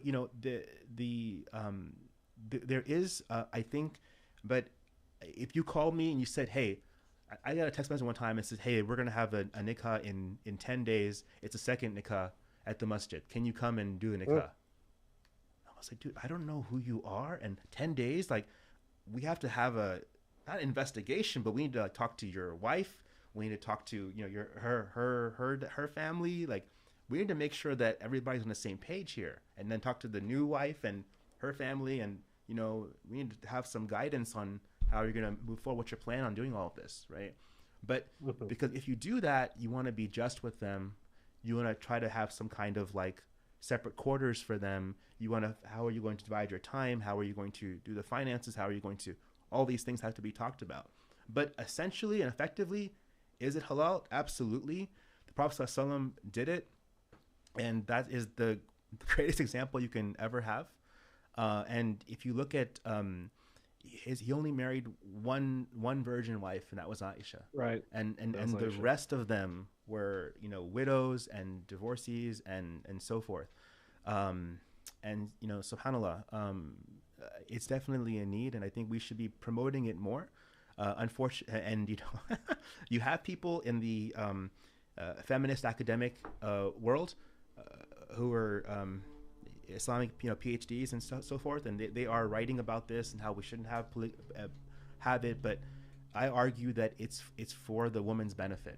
there is, I think, but if you called me and you said, hey, I got a text message one time and said, hey, we're going to have a nikah in 10 days. It's a second nikah at the masjid. Can you come and do the nikah? I was like, dude, I don't know who you are. And 10 days, like, we have to have not investigation, but we need to talk to your wife. We need to talk to, her family. Like, we need to make sure that everybody's on the same page here, and then talk to the new wife and her family. And, we need to have some guidance on how you're going to move forward, what's your plan on doing all of this, right? But because if you do that, you want to be just with them. You want to try to have some kind of like separate quarters for them. How are you going to divide your time? How are you going to do the finances? How are you going to, all these things have to be talked about. But essentially and effectively, is it halal? Absolutely. The Prophet ﷺ did it. And that is the greatest example you can ever have. And if you look at he only married one virgin wife, and that was Aisha. Right. And That's the Aisha. rest of them were, you know, widows and divorcees and so forth. And, you know, subhanAllah, it's definitely a need, and I think we should be promoting it more. Unfortunately, and, you know, you have people in the feminist academic world who are Islamic, you know, PhDs and so forth, and they are writing about this and how we shouldn't have it, but I argue that it's for the woman's benefit.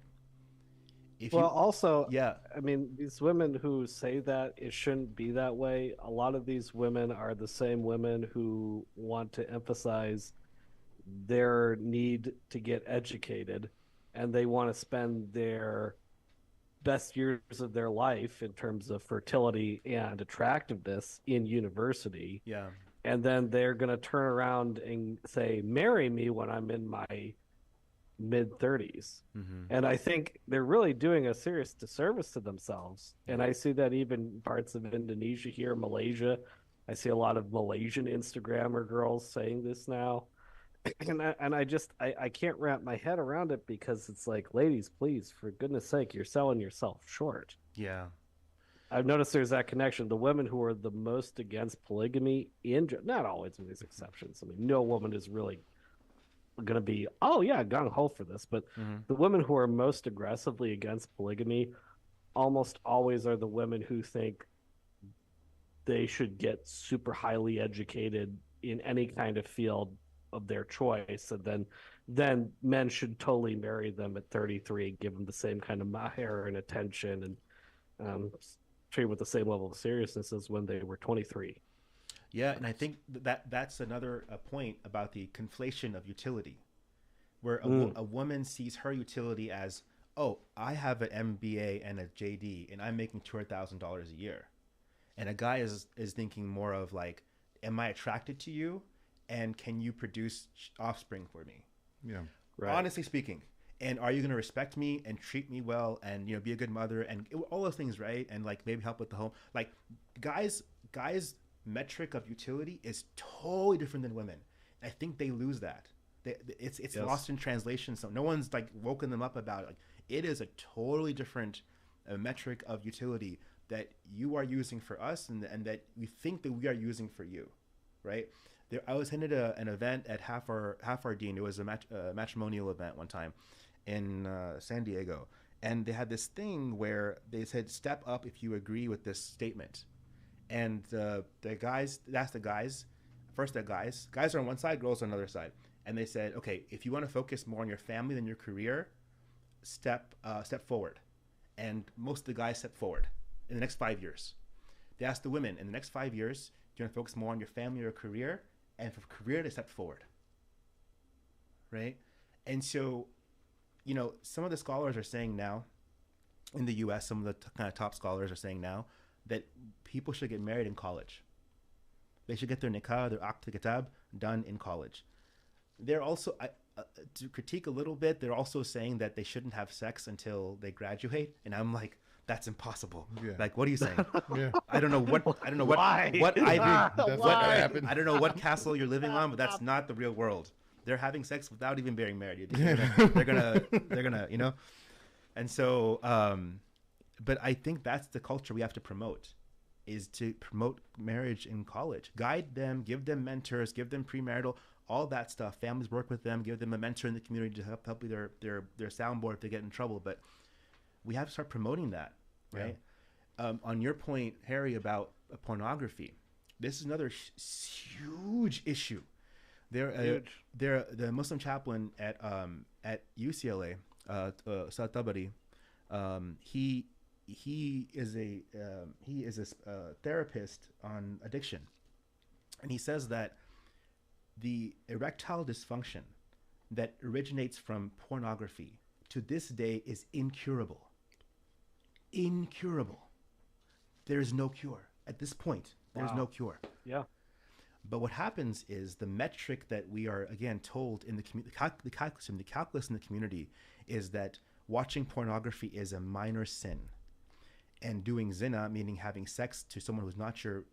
Also, yeah, I mean, these women who say that it shouldn't be that way, a lot of these women are the same women who want to emphasize their need to get educated, and they want to spend their best years of their life in terms of fertility and attractiveness in university. yeah, And then they're going to turn around and say, marry me when I'm in my mid 30s. And I think they're really doing a serious disservice to themselves. And I see that even in parts of Indonesia here, Malaysia. I see a lot of Malaysian Instagrammer girls saying this now. And I can't wrap my head around it, because it's like, ladies, please, for goodness sake, you're selling yourself short. yeah. I've noticed there's that connection. The women who are the most against polygamy, not always, in these exceptions. I mean, no woman is really going to be, oh yeah, gung ho for this. But the women who are most aggressively against polygamy almost always are the women who think they should get super highly educated in any kind of field of their choice, and then men should totally marry them at 33, give them the same kind of maher and attention, and treat with the same level of seriousness as when they were 23. Yeah, and I think that's another point about the conflation of utility, where a woman sees her utility as, oh, I have an MBA and a JD, and I'm making $200,000 a year, and a guy is thinking more of like, am I attracted to you, and can you produce offspring for me? Yeah. Right. Honestly speaking. And are you going to respect me and treat me well and, you know, be a good mother and all those things, right? And like maybe help with the home. Like guys' metric of utility is totally different than women. I think they lose that. It's Yes. lost in translation. So no one's like woken them up about it. Like, it is a totally different metric of utility that you are using for us and that we think that we are using for you, right? I was attended an event at Half Our Deen. It was a matrimonial event one time in San Diego, and they had this thing where they said, "Step up if you agree with this statement." And the guys asked the guys, first the guys are on one side, girls on another side, and they said, "Okay, if you want to focus more on your family than your career, step forward." And most of the guys stepped forward in the next 5 years. They asked the women, in the next 5 years, do you want to focus more on your family or your career? And for career, they stepped forward, right? And so, you know, some of the scholars are saying now in the US, some of the kind of top scholars are saying now that people should get married in college. They should get their nikah, their aqd kitab done in college. They're also, to critique a little bit, they're also saying that they shouldn't have sex until they graduate. And I'm like, that's impossible. Yeah. Like, what are you saying? Yeah. I don't know what Why? Ivy, That's what happened. I don't know what castle you're living on, but that's not the real world. They're having sex without even being married. They're gonna, you know. And so, but I think that's the culture we have to promote, is to promote marriage in college. Guide them, give them mentors, give them premarital, all that stuff. Families work with them, give them a mentor in the community to help with their soundboard if they get in trouble. But we have to start promoting that, right? Yeah. On your point, Harry, about pornography, this is another huge issue. The Muslim chaplain at UCLA, Saad Tabari, he is a therapist on addiction, and he says that the erectile dysfunction that originates from pornography to this day is incurable. Incurable. There is no cure at this point. There's no cure. Yeah. But what happens is the metric that we are, again, told in the calculus in the community is that watching pornography is a minor sin, and doing zina, meaning having sex to someone who's not your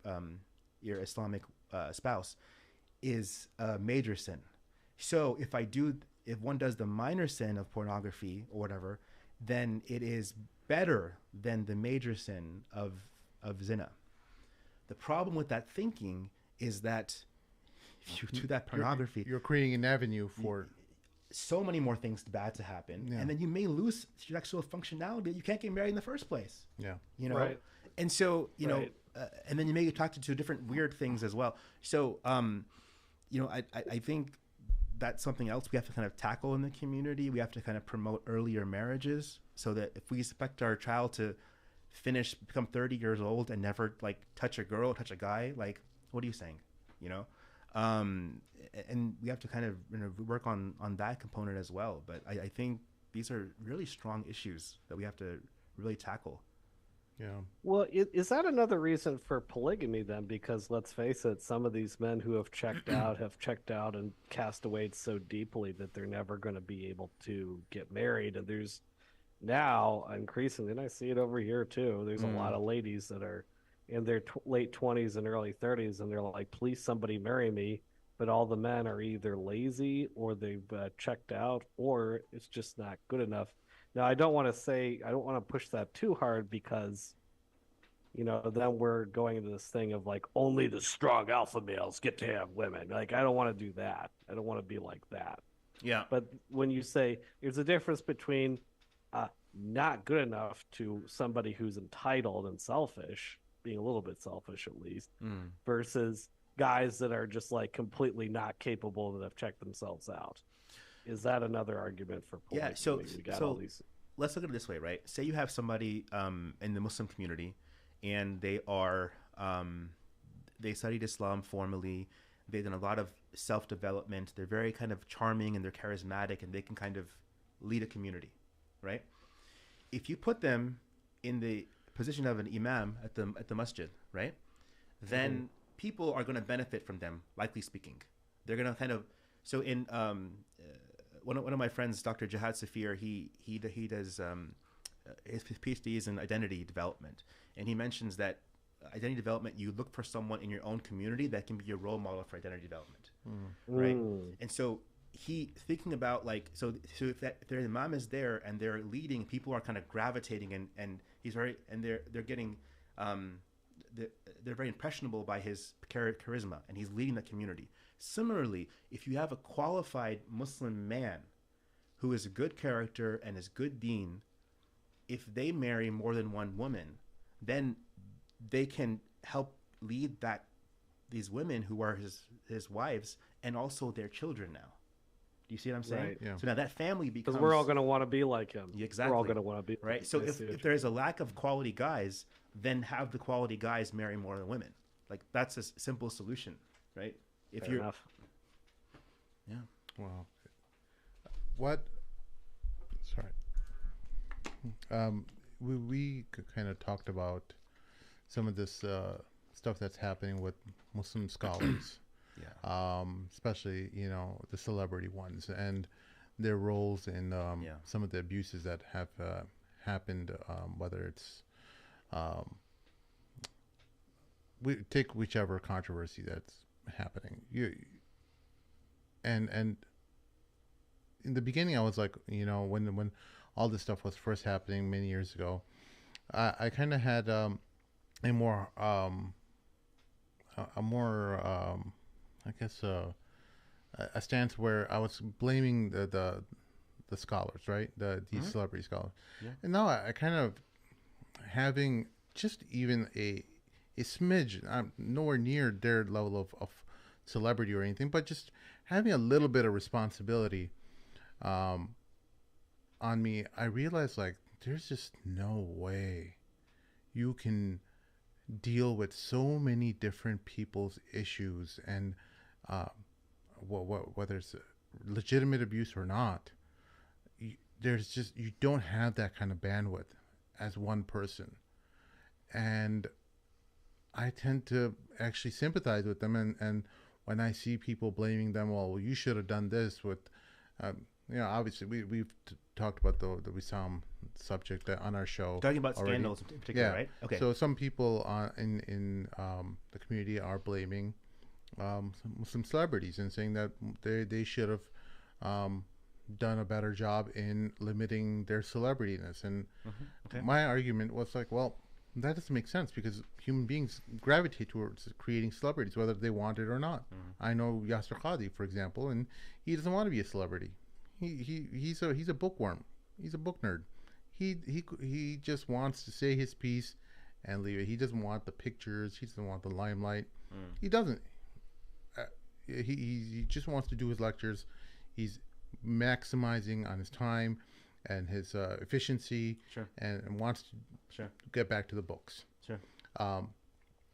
Islamic spouse is a major sin. So if one does the minor sin of pornography or whatever, then it is better than the major sin of zina. The problem with that thinking is that if you do that pornography, You're creating an avenue for so many more things bad to happen, and then you may lose your actual functionality. You can't get married in the first place. yeah. You know, Right. and so you Right. know, and then you may get attracted to different weird things as well. So, you know, I think that's something else we have to kind of tackle in the community. We have to kind of promote earlier marriages, so that if we expect our child to become 30 years old and never like touch a girl, touch a guy, like, what are you saying? You know, and we have to kind of, you know, work on that component as well. But I think these are really strong issues that we have to really tackle. Yeah. Well, is that another reason for polygamy then? Because let's face it, some of these men who have checked out and cast away so deeply that they're never going to be able to get married. And there's now increasingly, and I see it over here too, there's a lot of ladies that are in their late 20s and early 30s, and they're like, please somebody marry me. But all the men are either lazy or they've checked out, or it's just not good enough. Now, I don't want to push that too hard, because, you know, then we're going into this thing of like, only the strong alpha males get to have women. Like, I don't want to do that. I don't want to be like that. Yeah. But when you say there's a difference between not good enough to somebody who's entitled and selfish, being a little bit selfish at least, versus guys that are just like completely not capable, that have checked themselves out. Is that another argument for polygamy? Yeah, so We got all these... let's look at it this way, right? Say you have somebody in the Muslim community, and they are they studied Islam formally. They've done a lot of self-development. They're very kind of charming, and they're charismatic, and they can kind of lead a community, right? If you put them in the position of an imam at the masjid, right, then people are going to benefit from them, likely speaking. They're going to kind of... So in one of my friends, Dr. Jihad Safir, he does his PhD is in identity development, and he mentions that identity development, you look for someone in your own community that can be your role model for identity development, right? And so he thinking about like, so if their imam is there and they're leading, people are kind of gravitating, and he's they're getting they're very impressionable by his charisma, and he's leading the community. Similarly, if you have a qualified Muslim man who is a good character and is good deen, if they marry more than one woman, then they can help lead these women who are his wives, and also their children now. Do you see what I'm saying? Right. Yeah. So now that family becomes... Because we're all going to want to be like him. Exactly. We're all going to want to be right. So if there's a lack of quality guys, then have the quality guys marry more than women. Like, that's a simple solution, right? If Fair you're enough. Yeah. Wow. What? Sorry. We kind of talked about some of this stuff that's happening with Muslim scholars. Yeah. Especially, you know, the celebrity ones and their roles in some of the abuses that have happened, whether it's we take whichever controversy that's happening. And in the beginning, I was like, you know, when all this stuff was first happening many years ago, I kind of had a more I guess a stance where I was blaming the scholars, right? These celebrity scholars. Yeah. And now I kind of having just even a smidge, I'm nowhere near their level of celebrity or anything, but just having a little bit of responsibility on me. I realized, like, there's just no way you can deal with so many different people's issues, and whether it's legitimate abuse or not, you don't have that kind of bandwidth as one person. And I tend to actually sympathize with them, and when I see people blaming them, well, you should have done this with, you know, obviously we've talked about the Wissam subject on our show. Talking about already. scandals in particular, Yeah. right? Okay. So some people in the community are blaming some Muslim celebrities and saying that they should have done a better job in limiting their celebrityness. And Okay. my argument was like, well, that doesn't make sense because human beings gravitate towards creating celebrities, whether they want it or not. I know Yasser Qadi, for example, and he doesn't want to be a celebrity. He's a bookworm. He's a book nerd. He just wants to say his piece and leave it. He doesn't want the pictures. He doesn't want the limelight. He doesn't. He just wants to do his lectures. He's maximizing on his time and his efficiency, Sure. and wants to Sure. get back to the books. Sure.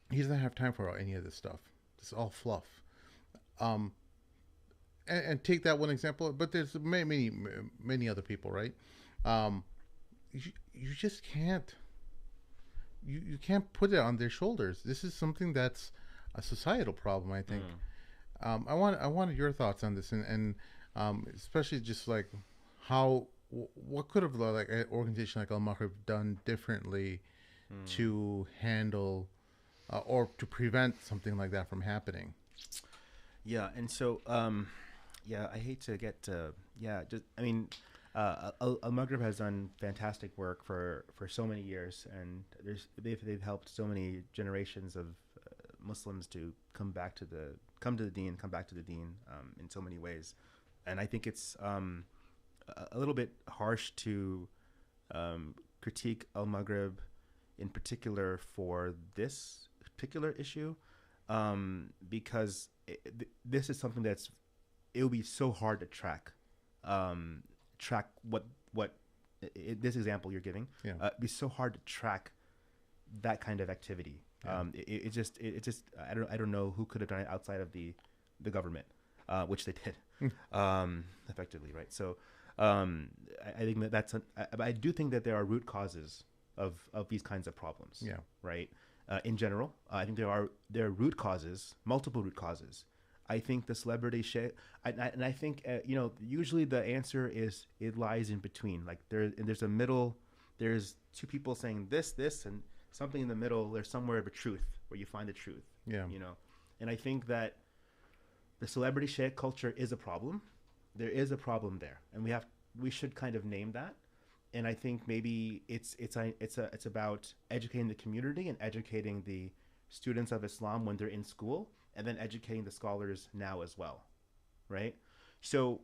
He doesn't have time for any of this stuff. It's all fluff. And take that one example, but there's many other people, right? You just can't. You can't put it on their shoulders. This is something that's a societal problem, I think. I wanted your thoughts on this, and especially just like what could have like an organization like Al Maghrib done differently to handle or to prevent something like that from happening. Yeah, and so I hate to get Al Maghrib has done fantastic work for so many years, and they've helped so many generations of Muslims to come back to the deen in so many ways. And I think it's a little bit harsh to critique Al Maghrib in particular for this particular issue, because this is something it will be so hard to track this example you're giving. It'd be so hard to track that kind of activity. It just I don't know who could have done it outside of the government, which they did effectively, right? So I think I do think that there are root causes of these kinds of problems. Right. In general, I think there are root causes, multiple root causes. I think the celebrity shit, and I think usually the answer is it lies in between. Like there's a middle. There's two people saying this, and something in the middle. There's somewhere of a truth where you find the truth. And I think that the celebrity shit culture is a problem. There is a problem there, and we should kind of name that. And I think maybe it's about educating the community and educating the students of Islam when they're in school, and then educating the scholars now as well, right? So,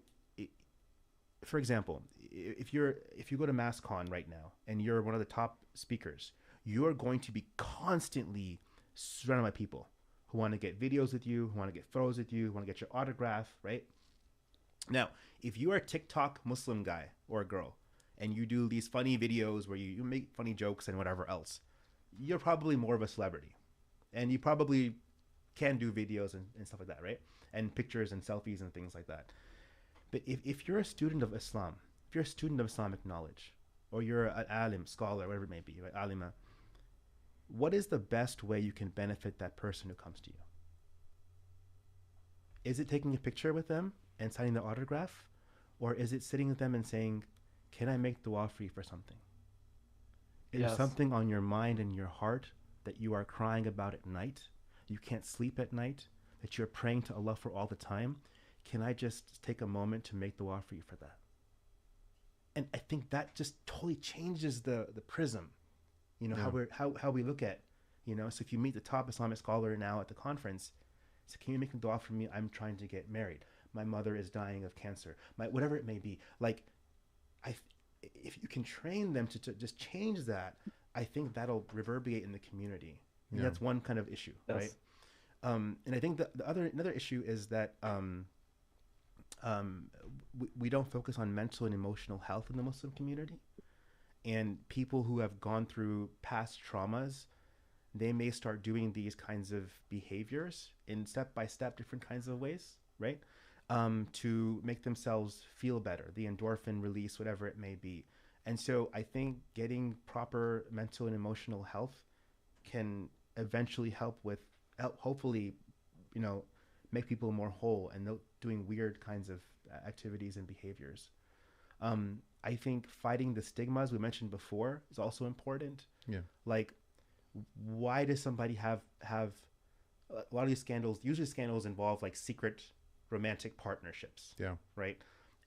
for example, if you go to MassCon right now and you're one of the top speakers, you are going to be constantly surrounded by people who want to get videos with you, who want to get photos with you, who want to get your autograph, right? Now, if you are a TikTok Muslim guy or a girl, and you do these funny videos where you make funny jokes and whatever else, you're probably more of a celebrity. And you probably can do videos and stuff like that, right? And pictures and selfies and things like that. But if you're a student of Islam, if you're a student of Islamic knowledge, or you're an alim, scholar, whatever it may be, right? Alima, what is the best way you can benefit that person who comes to you? Is it taking a picture with them and signing their autograph? Or is it sitting with them and saying, can I make dua for you for something? Is there something on your mind and your heart that you are crying about at night? You can't sleep at night, that you're praying to Allah for all the time? Can I just take a moment to make dua for you for that? And I think that just totally changes the prism, how we look at, so if you meet the top Islamic scholar now at the conference, so can you make a dua for me? I'm trying to get married. My mother is dying of cancer. Whatever it may be. Like, if you can train them to just change that, I think that'll reverberate in the community. And that's one kind of issue, right? And I think another issue is that we don't focus on mental and emotional health in the Muslim community. And people who have gone through past traumas, they may start doing these kinds of behaviors in step-by-step different kinds of ways, right? To make themselves feel better, the endorphin release, whatever it may be. And so I think getting proper mental and emotional health can eventually hopefully, make people more whole and doing weird kinds of activities and behaviors. I think fighting the stigmas we mentioned before is also important. Like, why does somebody have a lot of these scandals, usually scandals involve like secret romantic partnerships. Yeah. Right.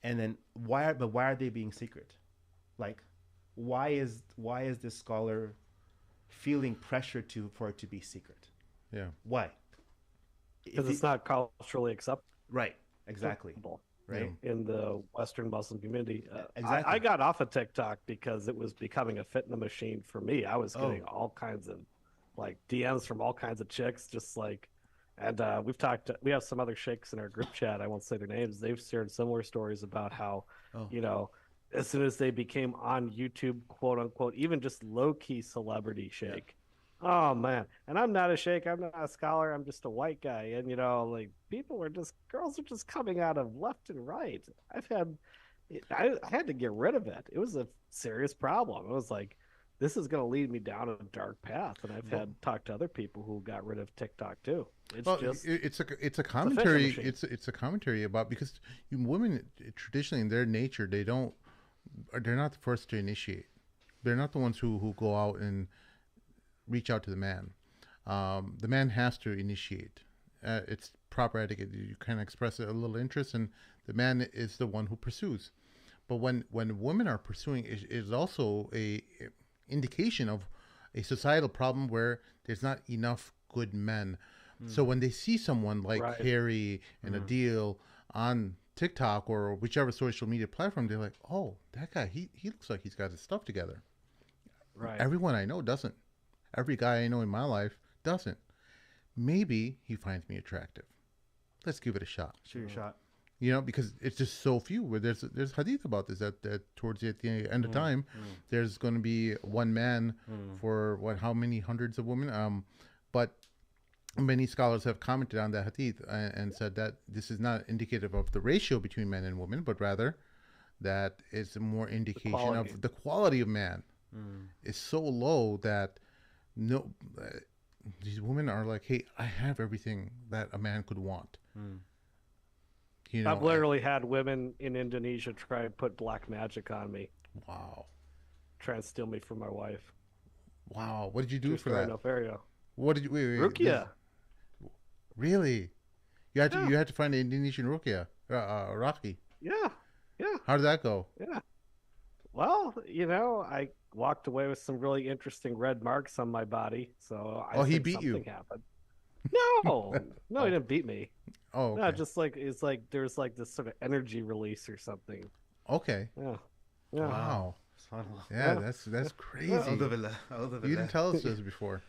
And then why are they being secret? Like, why is this scholar feeling pressure for it to be secret? Yeah. Why? Because it's not culturally acceptable. Right. Exactly. Right. In the Western Muslim community. Exactly. I got off of TikTok because it was becoming a fitna machine for me. I was getting all kinds of like DMs from all kinds of chicks, just like, and we have some other sheikhs in our group chat. I won't say their names. They've shared similar stories about how, as soon as they became on YouTube, quote unquote, even just low key celebrity sheikh. Oh man. And I'm not a sheikh, I'm not a scholar, I'm just a white guy. And like girls are just coming out of left and right. I had to get rid of it. It was a serious problem. It was like, this is going to lead me down a dark path. And I've had talked to other people who got rid of TikTok too. It's a commentary. It's a commentary about, because women traditionally in their nature, they're not the first to initiate. They're not the ones who go out and reach out to the man. The man has to initiate. It's proper etiquette. You kind of express a little interest, and the man is the one who pursues. But when women are pursuing, it is also a indication of a societal problem where there's not enough good men. So when they see someone like Harry and Adil on TikTok or whichever social media platform, they're like, oh, that guy, he looks like he's got his stuff together. Right. Everyone I know doesn't. Every guy I know in my life doesn't. Maybe he finds me attractive. Let's give it a shot. Shoot your shot. Because it's just so few. Where there's hadith about this that towards the end of time, there's going to be one man for how many hundreds of women. But many scholars have commented on that hadith and said that this is not indicative of the ratio between men and women, but rather that it's a more indication of the quality of man is so low that these women are like, hey, I have everything that a man could want. I've literally had women in Indonesia try to put black magic on me. Wow. Try and steal me from my wife. Wow. What did you do for that? Area. What did you wait? Ruqya. Really? You had to find an Indonesian Ruqya, Raki. Yeah. How did that go? Yeah. Well, I walked away with some really interesting red marks on my body. So he beat you. Happened. No, he didn't beat me. Oh, okay. No, just like it's like there's like this sort of energy release or something. Okay. Yeah. Wow. Yeah, that's crazy. You didn't tell us this before.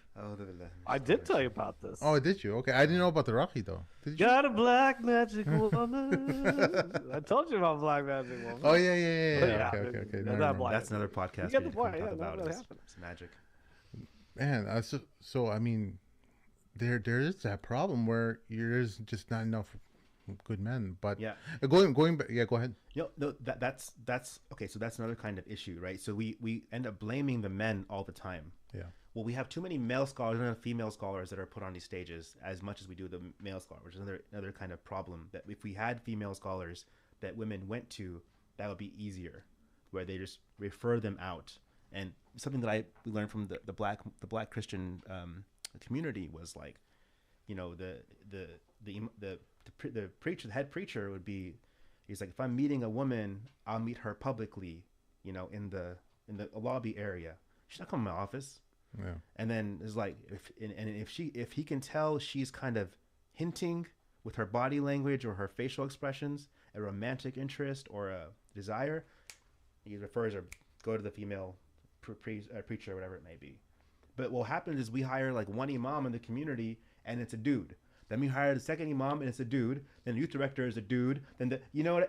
I did tell you about this. Oh, did you? Okay, I didn't know about the Raki though. Did you? Got a black magic woman. I told you about black magic woman. Oh yeah. Okay. That's another podcast. You get the point. Talk Yeah, about really it's magic. Man, so I mean, there is that problem where there's just not enough good men. But going back, go ahead. No, that's okay. So that's another kind of issue, right? So we end up blaming the men all the time. Yeah. Well, we have too many male scholars and female scholars that are put on these stages as much as we do the male scholars, which is another kind of problem. That if we had female scholars that women went to, that would be easier, where they just refer them out. And something that we learned from the black Christian community was like, the preacher, the head preacher would be, he's like, if I'm meeting a woman, I'll meet her publicly, in the lobby area. She's not coming to my office. Yeah. And then it's like, if he can tell she's kind of hinting with her body language or her facial expressions a romantic interest or a desire, he refers her, go to the female preacher or whatever it may be. But what happens is we hire like one imam in the community and it's a dude. Then we hire the second imam and it's a dude. Then the youth director is a dude. Then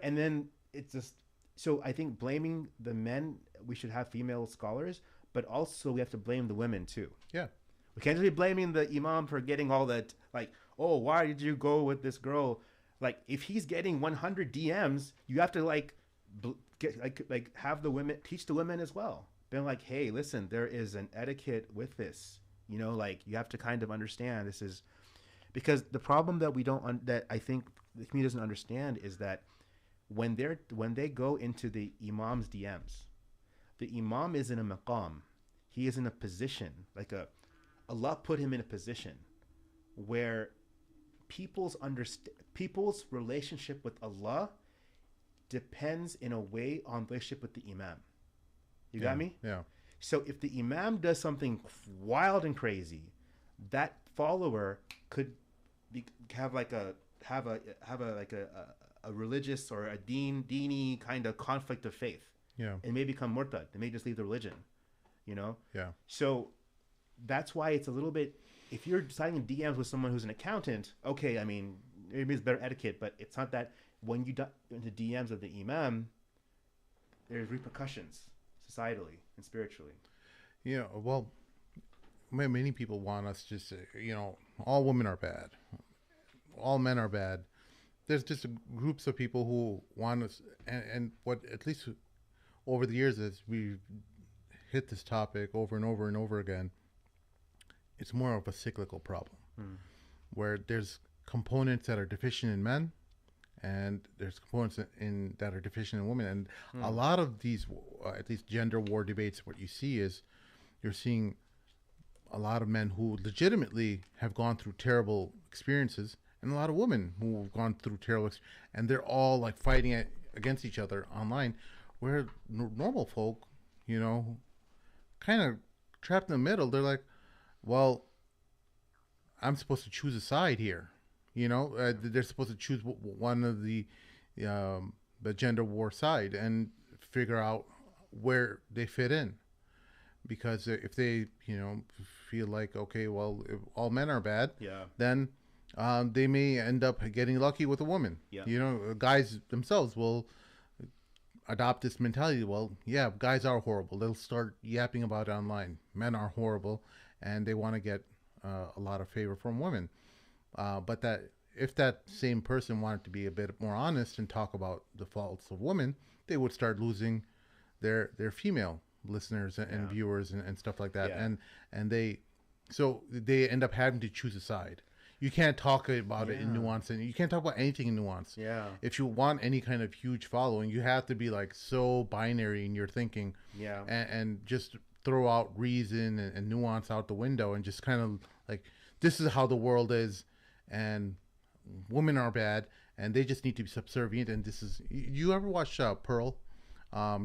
and then it's just, so I think blaming the men, we should have female scholars, but also we have to blame the women too. Yeah. We can't just be blaming the imam for getting all that, like, oh, why did you go with this girl? Like, if he's getting 100 DMs, you have to have the women, teach the women as well. Being like, hey, listen, there is an etiquette with this. You have to kind of understand this is, because the problem that that I think the community doesn't understand is that when they go into the imam's DMs, the imam is in a maqam. He is in a position, Allah put him in a position where people's relationship with Allah depends in a way on relationship with the Imam. You got me? Yeah. So if the Imam does something wild and crazy, that follower could have a religious or a dini kind of conflict of faith. Yeah. And may become murtad. They may just leave the religion. Yeah. So that's why it's a little bit, if you're signing DMs with someone who's an accountant, okay, I mean, maybe it's better etiquette, but it's not that when you get into DMs of the Imam, there's repercussions societally and spiritually. Yeah. Well, many people want us to say, all women are bad, all men are bad. There's just groups of people who want us, and what, at least over the years, as we hit this topic over and over and over again, it's more of a cyclical problem, where there's components that are deficient in men, and there's components that are deficient in women. And a lot of these, at least gender war debates, what you see is you're seeing a lot of men who legitimately have gone through terrible experiences, and a lot of women who have gone through terrible and they're all like fighting against each other online, where normal folk, kind of trapped in the middle. They're like, well, I'm supposed to choose a side here. They're supposed to choose one of the gender war side and figure out where they fit in. Because if they, feel like, okay, well, if all men are bad, then they may end up getting lucky with a woman. Guys themselves will adopt this mentality. Well, yeah, guys are horrible. They'll start yapping about it online. Men are horrible, and they want to get a lot of favor from women. But that if that same person wanted to be a bit more honest and talk about the faults of women, they would start losing their female listeners and viewers and stuff like that. And they end up having to choose a side. You can't talk about it in nuance, and you can't talk about anything in nuance. Yeah. If you want any kind of huge following, you have to be like so binary in your thinking. Yeah. And just throw out reason and nuance out the window, and just kind of like, this is how the world is, and women are bad, and they just need to be subservient. And this is, you ever watch Pearl?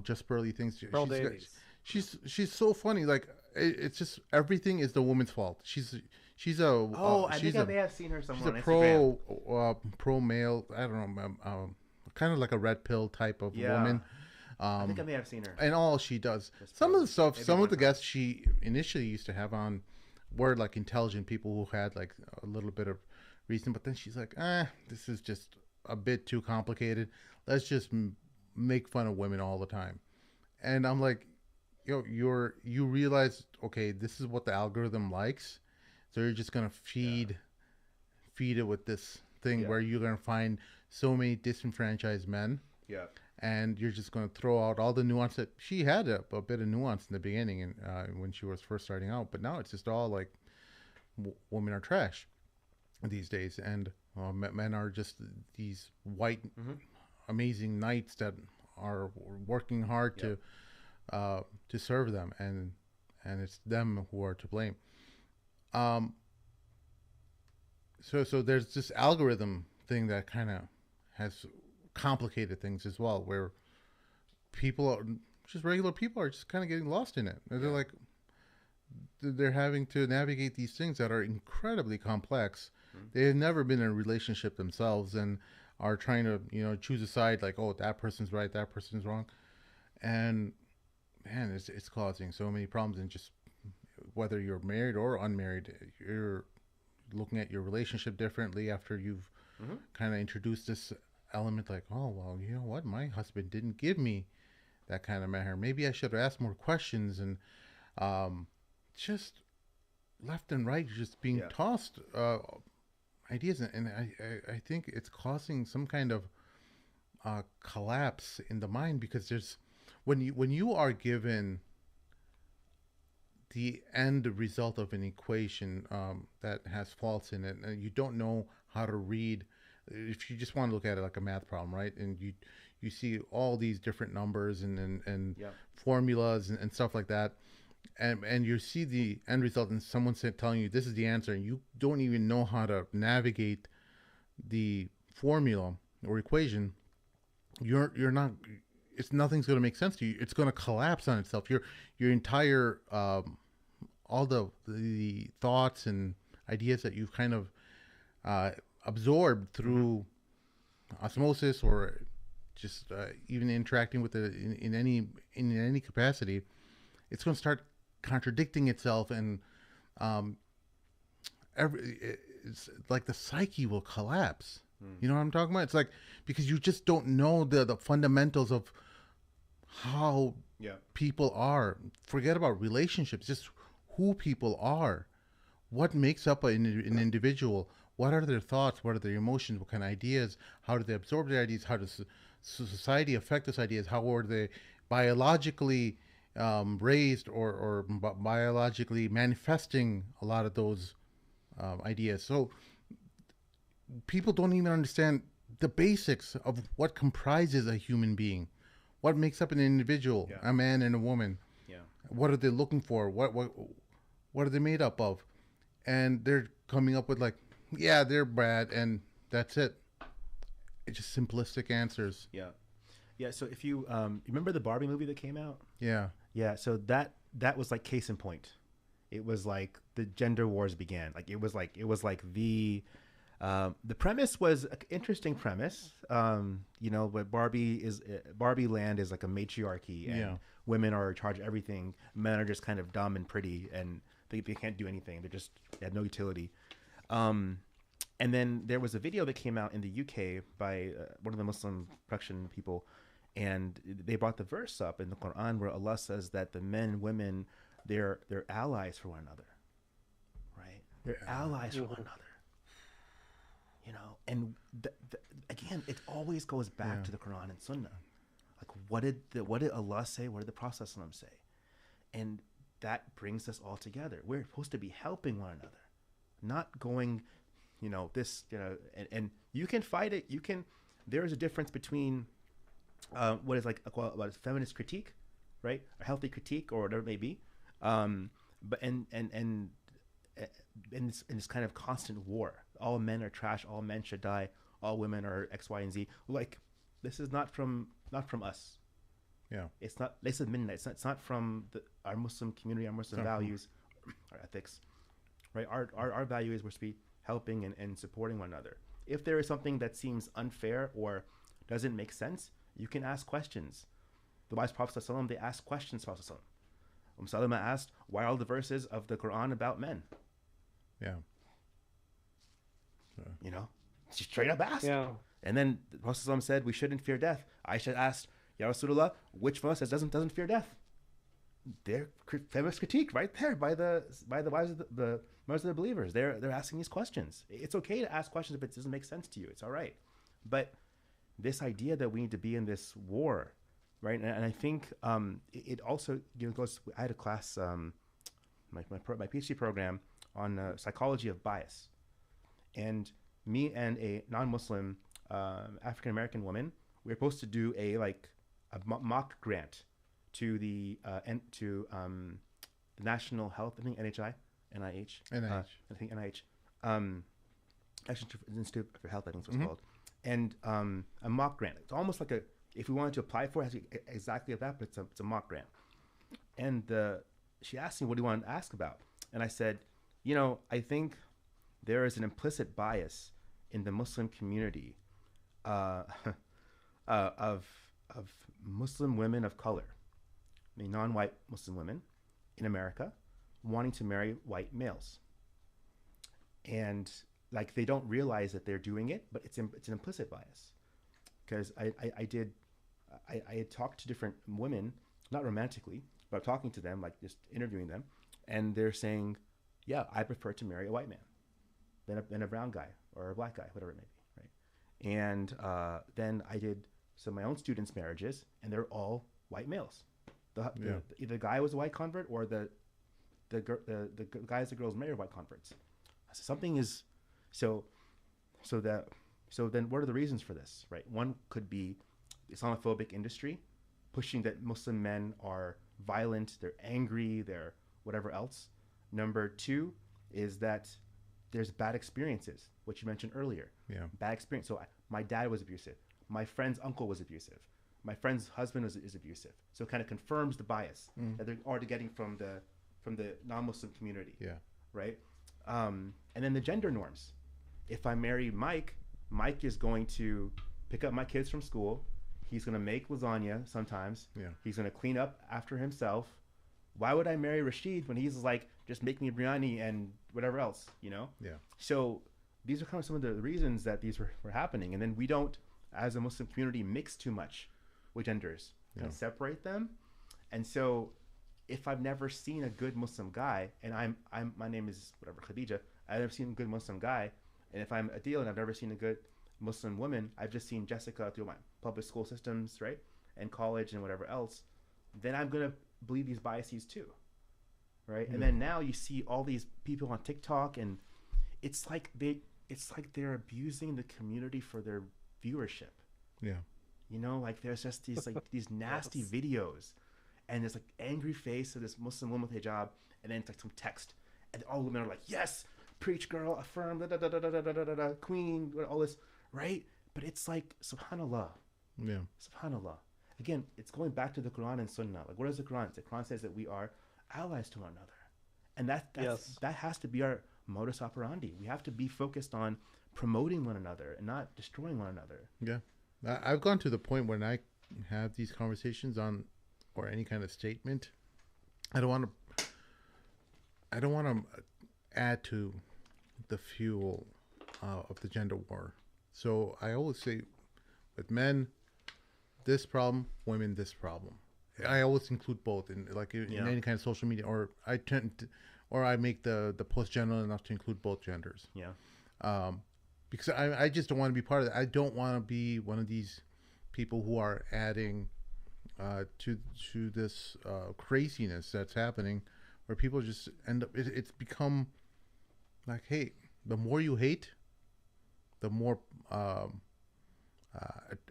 Just Pearly Things. Pearl Davies. She's so funny. Like, it's just everything is the woman's fault. She's a I think I may have seen her somewhere. She's a pro male. I don't know, kind of like a red pill type of woman. I think I may have seen her. And all she does, some of the stuff, some of the guests she initially used to have on were like intelligent people who had like a little bit of reason, but then she's like, this is just a bit too complicated. Let's just make fun of women all the time. And I'm like, you realize, okay, this is what the algorithm likes, so you're just gonna feed it with this thing where you're gonna find so many disenfranchised men. Yeah. And you're just going to throw out all the nuance that she had a bit of nuance in the beginning and when she was first starting out, but now it's just all like women are trash these days, and men are just these white amazing knights that are working hard to serve them, and it's them who are to blame. So there's this algorithm thing that kind of has complicated things as well, where people are just regular people are just kind of getting lost in it. They're like, they're having to navigate these things that are incredibly complex. They have never been in a relationship themselves and are trying to choose a side, like, oh, that person's right, that person's wrong. And man, it's causing so many problems. And just whether you're married or unmarried, you're looking at your relationship differently after you've kind of introduced this element, like, oh, well, you know what, my husband didn't give me that kind of matter. Maybe I should have asked more questions. And just left and right, just being tossed ideas. And I think it's causing some kind of collapse in the mind, because there's when you are given the end result of an equation that has faults in it, and you don't know how to read. If you just want to look at it like a math problem, right? And you see all these different numbers and formulas and stuff like that, and you see the end result, and someone telling you this is the answer, and you don't even know how to navigate the formula or equation, you're not. It's nothing's going to make sense to you. It's going to collapse on itself. Your entire all the thoughts and ideas that you've kind of absorbed through osmosis or just even interacting with it in any capacity, it's going to start contradicting itself, and it's like the psyche will collapse. You know what I'm talking about? It's like, because you just don't know the fundamentals of how people are. Forget about relationships, just who people are. What makes up an individual? What are their thoughts? What are their emotions? What kind of ideas? How do they absorb their ideas? How does society affect those ideas? How are they biologically raised or biologically manifesting a lot of those ideas? So people don't even understand the basics of what comprises a human being. What makes up an individual, a man and a woman? Yeah. What are they looking for? What are they made up of? And they're coming up with like, yeah, they're bad, and that's it. It's just simplistic answers. Yeah. Yeah. So if you remember the Barbie movie that came out? Yeah. Yeah. So that was like case in point. It was like the gender wars began. Like it was like the premise was an interesting premise. You know, but Barbie land is like a matriarchy, and women are in charge of everything. Men are just kind of dumb and pretty, and they can't do anything. They have no utility. And then there was a video that came out in the UK by one of the Muslim production people, and they brought the verse up in the Quran where Allah says that the men and women, they're allies for one another, right? They're allies for one another. You know, and again, it always goes back to the Quran and Sunnah. Like, what did Allah say? What did the Prophet ﷺ say? And that brings us all together. We're supposed to be helping one another, not going, you know, this, you know, and you can fight it. There is a difference between what is like a feminist critique, right? A healthy critique, or whatever it may be. But in this kind of constant war, all men are trash, all men should die, all women are X, Y, and Z. Like, this is not from us. Yeah. It's not. Laysa minna. It's not from our Muslim community, our Muslim values, our ethics, right? Our value is we're supposed to be helping and supporting one another. If there is something that seems unfair or doesn't make sense, you can ask questions. The wise Prophet ﷺ, they asked questions. Prophet ﷺ. Salama asked, why are all the verses of the Quran about men? Yeah. You know, she straight up asked. Yeah. And then the Prophet ﷺ said, we shouldn't fear death. Aisha asked, Ya Rasulullah, which of us doesn't fear death? Their feminist critique right there by the wives of the mothers of the believers. They're asking these questions. It's okay to ask questions if it doesn't make sense to you. It's all right. But this idea that we need to be in this war, right? And I think it also, you know, goes. I had a class, my PhD program on psychology of bias, and me and a non-Muslim African American woman, we were supposed to do a mock grant to the National Health, I think NIH, I think NIH, National Institute for Health, I think it's called, and a mock grant. It's almost like if we wanted to apply for it, it has to be exactly that, but it's a mock grant. And she asked me, what do you want to ask about? And I said, you know, I think there is an implicit bias in the Muslim community of Muslim women of color, I mean non-white Muslim women in America, wanting to marry white males, and like they don't realize that they're doing it, but it's an implicit bias. Because I had talked to different women, not romantically, but talking to them, like just interviewing them, and they're saying, yeah, I prefer to marry a white man than a brown guy or a black guy, whatever it may be, right? And then I did some of my own students' marriages, and they're all white males. Either the guy was a white convert, or the guys the girls married white converts. I said, something is so then what are the reasons for this, right? One could be the Islamophobic industry pushing that Muslim men are violent, they're angry, they're whatever else. Number two is that there's bad experiences, which you mentioned earlier. Yeah. Bad experience. So my dad was abusive. My friend's uncle was abusive. My friend's husband is abusive. So it kind of confirms the bias that they're already getting from the non-Muslim community. Yeah. Right. And then the gender norms. If I marry Mike, Mike is going to pick up my kids from school. He's going to make lasagna sometimes. Yeah. He's going to clean up after himself. Why would I marry Rashid when he's like, just make me biryani and whatever else, you know? Yeah. So these are kind of some of the reasons that these were happening. And then we don't, as a Muslim community, mix too much with genders and separate them. And so if I've never seen a good Muslim guy, and my name is whatever, Khadija, I've never seen a good Muslim guy. And if I'm Adil and I've never seen a good Muslim woman, I've just seen Jessica through my public school systems, right? And college and whatever else, then I'm going to believe these biases too. Right. And then now you see all these people on TikTok, and it's like they're abusing the community for their viewership. Yeah. You know, like there's just these like these nasty videos, and there's like angry face of this Muslim woman with hijab, and then it's like some text, and all women are like, yes, preach, girl, affirm, da da da da da da da da, queen, all this, right? But it's like, subhanallah. Yeah. Subhanallah. Again, it's going back to the Quran and Sunnah. Like, what does the Quran say? The Quran says that we are allies to one another, and that has to be our modus operandi. We have to be focused on promoting one another and not destroying one another. Yeah. I've gone to the point when I have these conversations on, or any kind of statement, I don't want to add to the fuel of the gender war. So I always say, with men, this problem, women, this problem. I always include both in any kind of social media, or I make the post general enough to include both genders. Yeah. Because I just don't want to be part of that. I don't want to be one of these people who are adding to this craziness that's happening, where people just end up. It's become like, hey, the more you hate, the more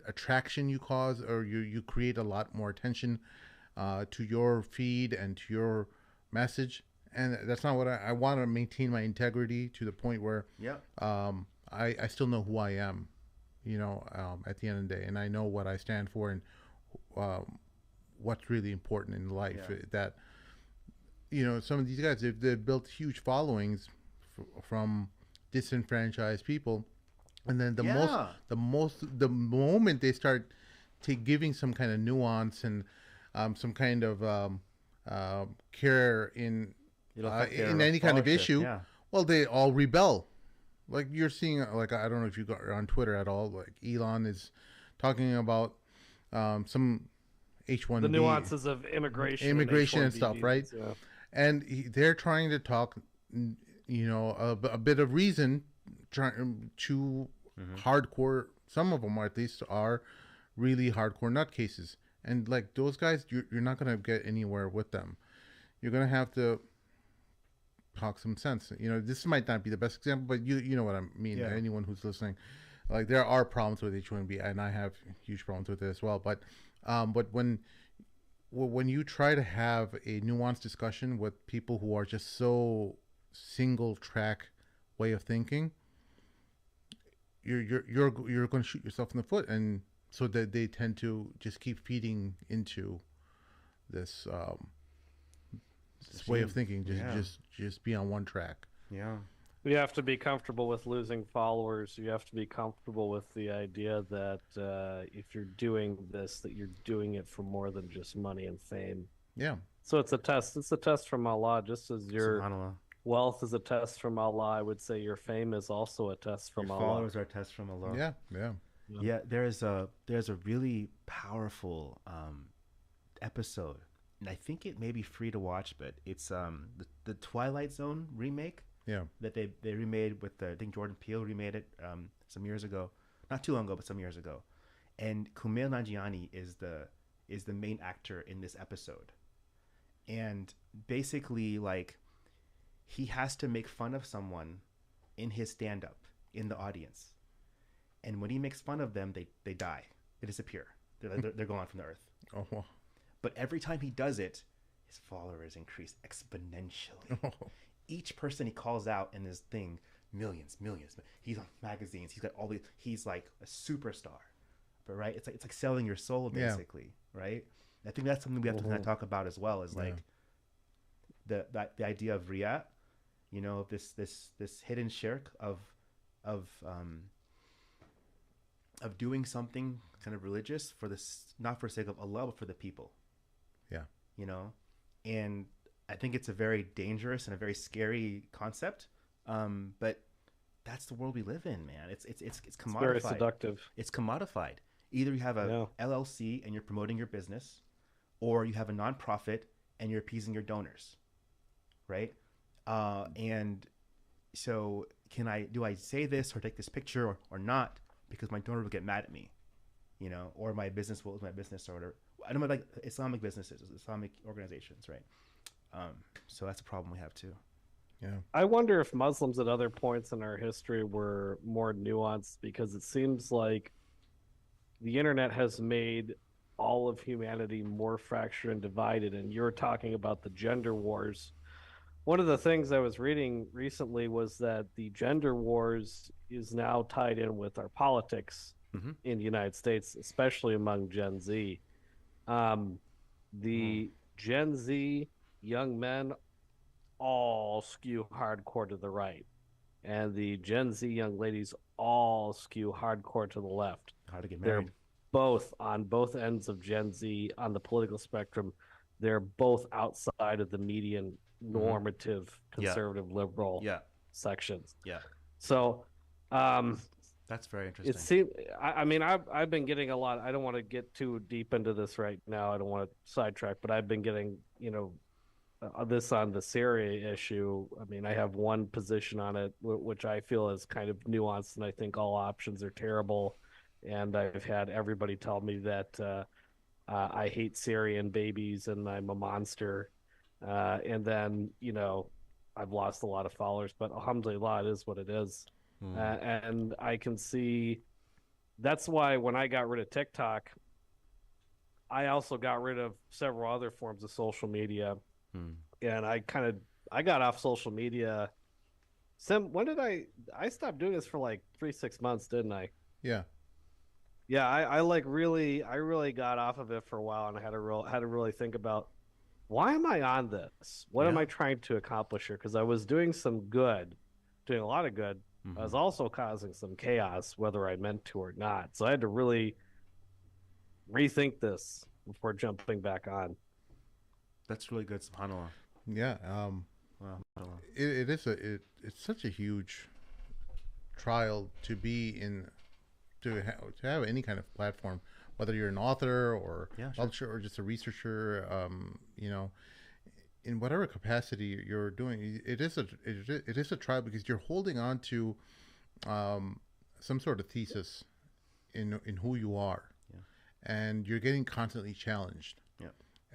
attraction you cause, or you create a lot more attention to your feed and to your message. And that's not what I want to maintain my integrity to the point where I still know who I am, at the end of the day, and I know what I stand for and what's really important in life. That, some of these guys, they've built huge followings from disenfranchised people. And then the moment they start giving some kind of nuance and some kind of care in any kind of issue, well, they all rebel. Like you're seeing, like, I don't know if you got on Twitter at all. Like Elon is talking about some H-1B, the nuances of immigration and stuff, right? Yeah. And they're trying to talk, a bit of reason. Trying to hardcore, some of them at least are really hardcore nutcases, and like those guys, you're not going to get anywhere with them. You're going to have to talk some sense. This might not be the best example, but you know what I mean. Anyone who's listening, like, there are problems with H-1B, and I have huge problems with it as well. But when you try to have a nuanced discussion with people who are just so single track way of thinking, you're going to shoot yourself in the foot. And so that they tend to just keep feeding into this way of thinking, just be on one track. You have to be comfortable with losing followers. You have to be comfortable with the idea that if you're doing this, that you're doing it for more than just money and fame. So it's a test. It's a test from Allah, just as your wealth is a test from Allah. I would say your fame is also a test from Allah. Followers are a test from Allah. Yeah. There's a really powerful episode, and I think it may be free to watch, but it's the Twilight Zone remake. That they remade with I think Jordan Peele remade it some years ago, not too long ago, but some years ago. And Kumail Nanjiani is the main actor in this episode, and basically, like, he has to make fun of someone in his stand-up in the audience, and when he makes fun of them, they die, they disappear, they're gone from the earth. Oh, wow. But every time he does it, his followers increase exponentially. Each person he calls out in this thing, millions. He's on magazines. He's got all these. He's like a superstar, but right, it's like selling your soul basically, right? I think that's something we have to kind of talk about as well. Is like the idea of riyat, you know, this hidden shirk of doing something kind of religious for this, not for the sake of Allah, but for the people. Yeah. You know, and I think it's a very dangerous and a very scary concept. But that's the world we live in, man. It's commodified. It's very seductive. It's commodified. Either you have a LLC and you're promoting your business, or you have a nonprofit and you're appeasing your donors, right? And so do I say this or take this picture or not? Because my donor will get mad at me, you know, or my business or whatever. I don't know, like Islamic businesses, Islamic organizations, right? So that's a problem we have too. Yeah. I wonder if Muslims at other points in our history were more nuanced, because it seems like the internet has made all of humanity more fractured and divided. And you're talking about the gender wars. One of the things I was reading recently was that the gender wars is now tied in with our politics in the United States, especially among Gen Z. The Gen Z young men all skew hardcore to the right, and the Gen Z young ladies all skew hardcore to the left. How to get married. They're both on both ends of Gen Z on the political spectrum. They're both outside of the median normative conservative liberal sections. Yeah. So that's very interesting. it seems, I mean, I've been getting a lot. I don't want to get too deep into this right now. I don't want to sidetrack, but I've been getting, you know, this on the Syria issue. I mean, I have one position on it, which I feel is kind of nuanced, and I think all options are terrible. And I've had everybody tell me that I hate Syrian babies and I'm a monster. And then, you know, I've lost a lot of followers, but alhamdulillah, it is what it is. And I can see that's why when I got rid of TikTok, I also got rid of several other forms of social media. And I got off social media. When did I stopped doing this for like 3-6 months, didn't I? Yeah. Yeah, I really got off of it for a while, and I had to really think about, why am I on this? What am I trying to accomplish here? Because I was doing a lot of good. I was also causing some chaos, whether I meant to or not. So I had to really rethink this before jumping back on. That's really good, subhanAllah. Yeah. Wow. It's such a huge trial to be in, to have any kind of platform, whether you're an author or publisher or just a researcher, you know, in whatever capacity you're doing, it is a trial, because you're holding on to some sort of thesis in who you are, and you're getting constantly challenged,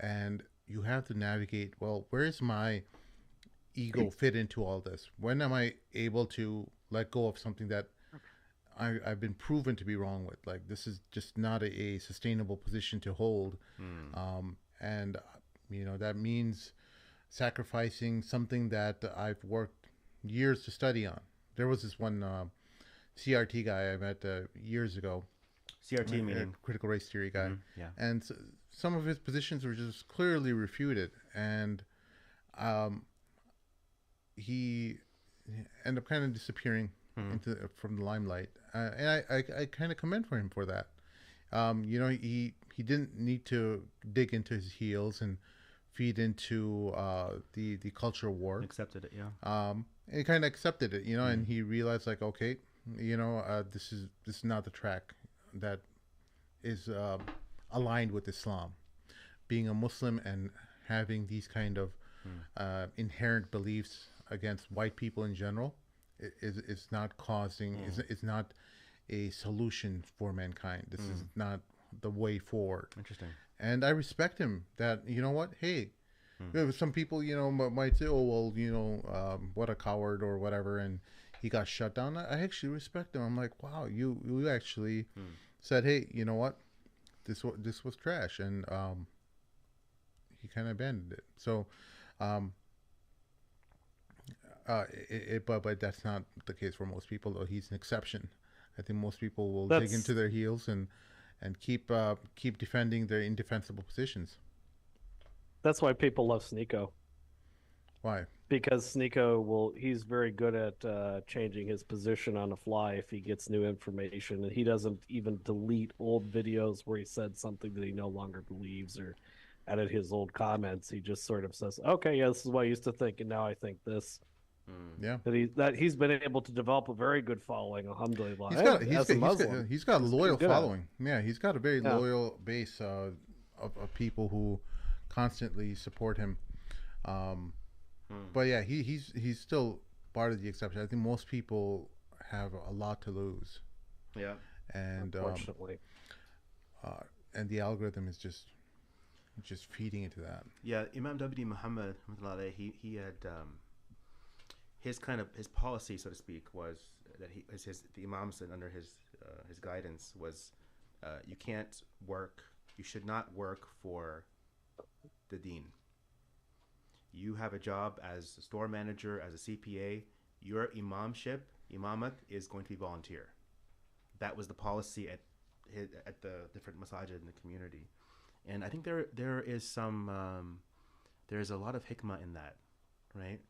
and you have to navigate, well, where's my ego fit into all this? When am I able to let go of something that I've been proven to be wrong with? Like, this is just not a sustainable position to hold. And, you know, that means sacrificing something that I've worked years to study on. There was this one CRT guy I met years ago. CRT meaning? Critical race theory guy. Yeah. And some of his positions were just clearly refuted. And he ended up kind of disappearing from the limelight. And I kind of commend for him for that. You know, he didn't need to dig into his heels and feed into the culture war. Accepted it, and he kind of accepted it, you know, and he realized, like, okay, you know, this is not the track that is aligned with Islam. Being a Muslim and having these kind of inherent beliefs against white people in general is not causing, is not a solution for mankind. This is not the way forward. Interesting. And I respect him that, you know what, hey, some people, you know, might say, oh, well, you know, what a coward or whatever, and he got shut down. I actually respect him. I'm like, wow, you actually said, hey, you know what, this was trash, and he kind of abandoned it. So, but that's not the case for most people, though. He's an exception. I think most people will dig into their heels and keep defending their indefensible positions. That's why people love Sneeko. Why? Because he's very good at changing his position on the fly if he gets new information, and he doesn't even delete old videos where he said something that he no longer believes or edit his old comments. He just sort of says, okay, yeah, this is what I used to think, and now I think this. Yeah, that he's been able to develop a very good following, alhamdulillah. He's got a loyal following. Yeah, he's got a very loyal base of people who constantly support him. But yeah, he's still part of the exception. I think most people have a lot to lose. Yeah, and unfortunately, and the algorithm is just feeding into that. Yeah, Imam W. Muhammad, he had his policy, so to speak, was that the Imam said under his guidance was, you should not work for the deen. You have a job as a store manager, as a CPA. Your imamat is going to be volunteer. That was the policy at the different masajid in the community, and I think there is some there's a lot of hikmah in that, right?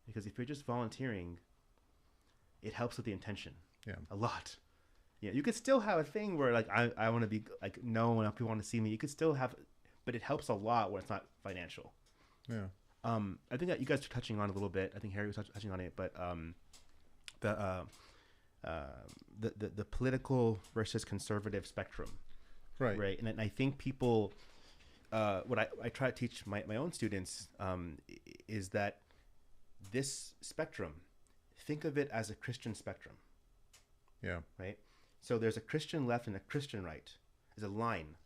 Because if you're just volunteering, it helps with the intention. Yeah, a lot. Yeah, you could still have a thing where like I want to be like known, people want to see me. You could still have, but it helps a lot when it's not financial. Yeah. I think that you guys are touching on a little bit. I think Harry was touching on it, but the political versus conservative spectrum, right? And I think people, what I try to teach my own students is that this spectrum, think of it as a Christian spectrum. Yeah. Right. So there's a Christian left and a Christian right. There's a line,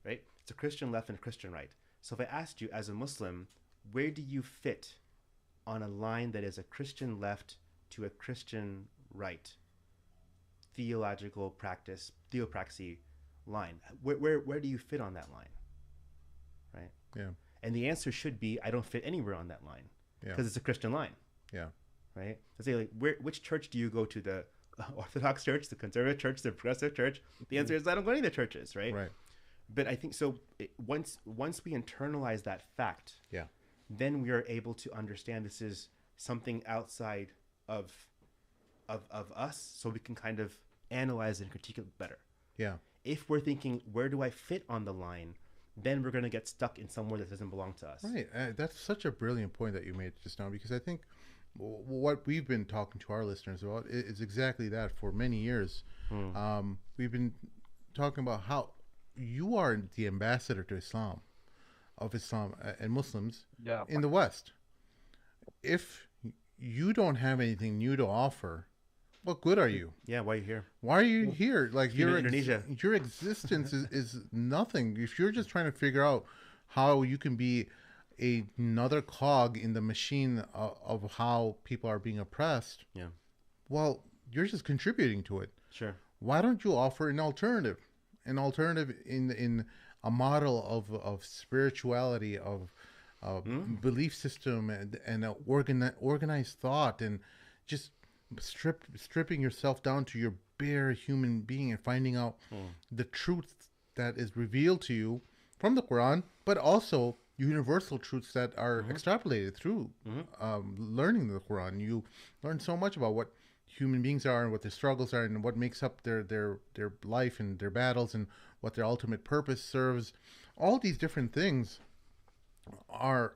right? It's a Christian left and a Christian right. So if I asked you as a Muslim, where do you fit on a line that is a Christian left to a Christian right? Theopraxy line. Where do you fit on that line? Right? Yeah. And the answer should be, I don't fit anywhere on that line. Yeah. Because it's a Christian line. Yeah. Right? Let's say, like, which church do you go to? The Orthodox church, the conservative church, the progressive church? The answer is I don't go to any of the churches, right? Right. But I think so. Once we internalize that fact, yeah, then we are able to understand this is something outside of us, so we can kind of analyze and critique it better. Yeah. If we're thinking, where do I fit on the line, then we're going to get stuck in somewhere that doesn't belong to us. Right. That's such a brilliant point that you made just now, because I think what we've been talking to our listeners about is exactly that for many years. We've been talking about how you are the ambassador to Islam and Muslims in the West. If you don't have anything new to offer, what good are you? Yeah, why are you here? Why are you here? Like Indonesia. Your existence is nothing. If you're just trying to figure out how you can be another cog in the machine of how people are being oppressed, well, you're just contributing to it. Sure. Why don't you offer an alternative? An alternative in a model of spirituality, of belief system, and organized thought, and just stripping yourself down to your bare human being and finding out the truth that is revealed to you from the Quran, but also universal truths that are extrapolated through learning the Quran. You learn so much about what human beings are and what their struggles are and what makes up their life and their battles and what their ultimate purpose serves. All these different things are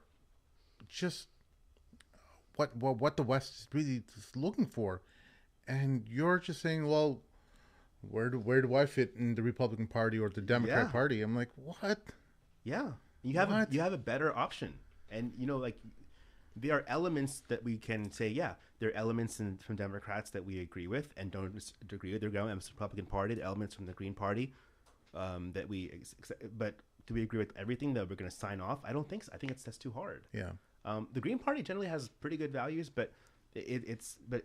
just what the West is really just looking for. And you're just saying, well, where do I fit in the Republican Party or the Democrat Party? I'm like, what? Yeah. You have a better option. And like there are elements that we can say, there are elements from Democrats that we agree with and don't agree with. They're going to the Republican Party, the elements from the Green Party that but do we agree with everything that we're going to sign off? I don't think so. I think that's too hard. Yeah. The Green Party generally has pretty good values, but but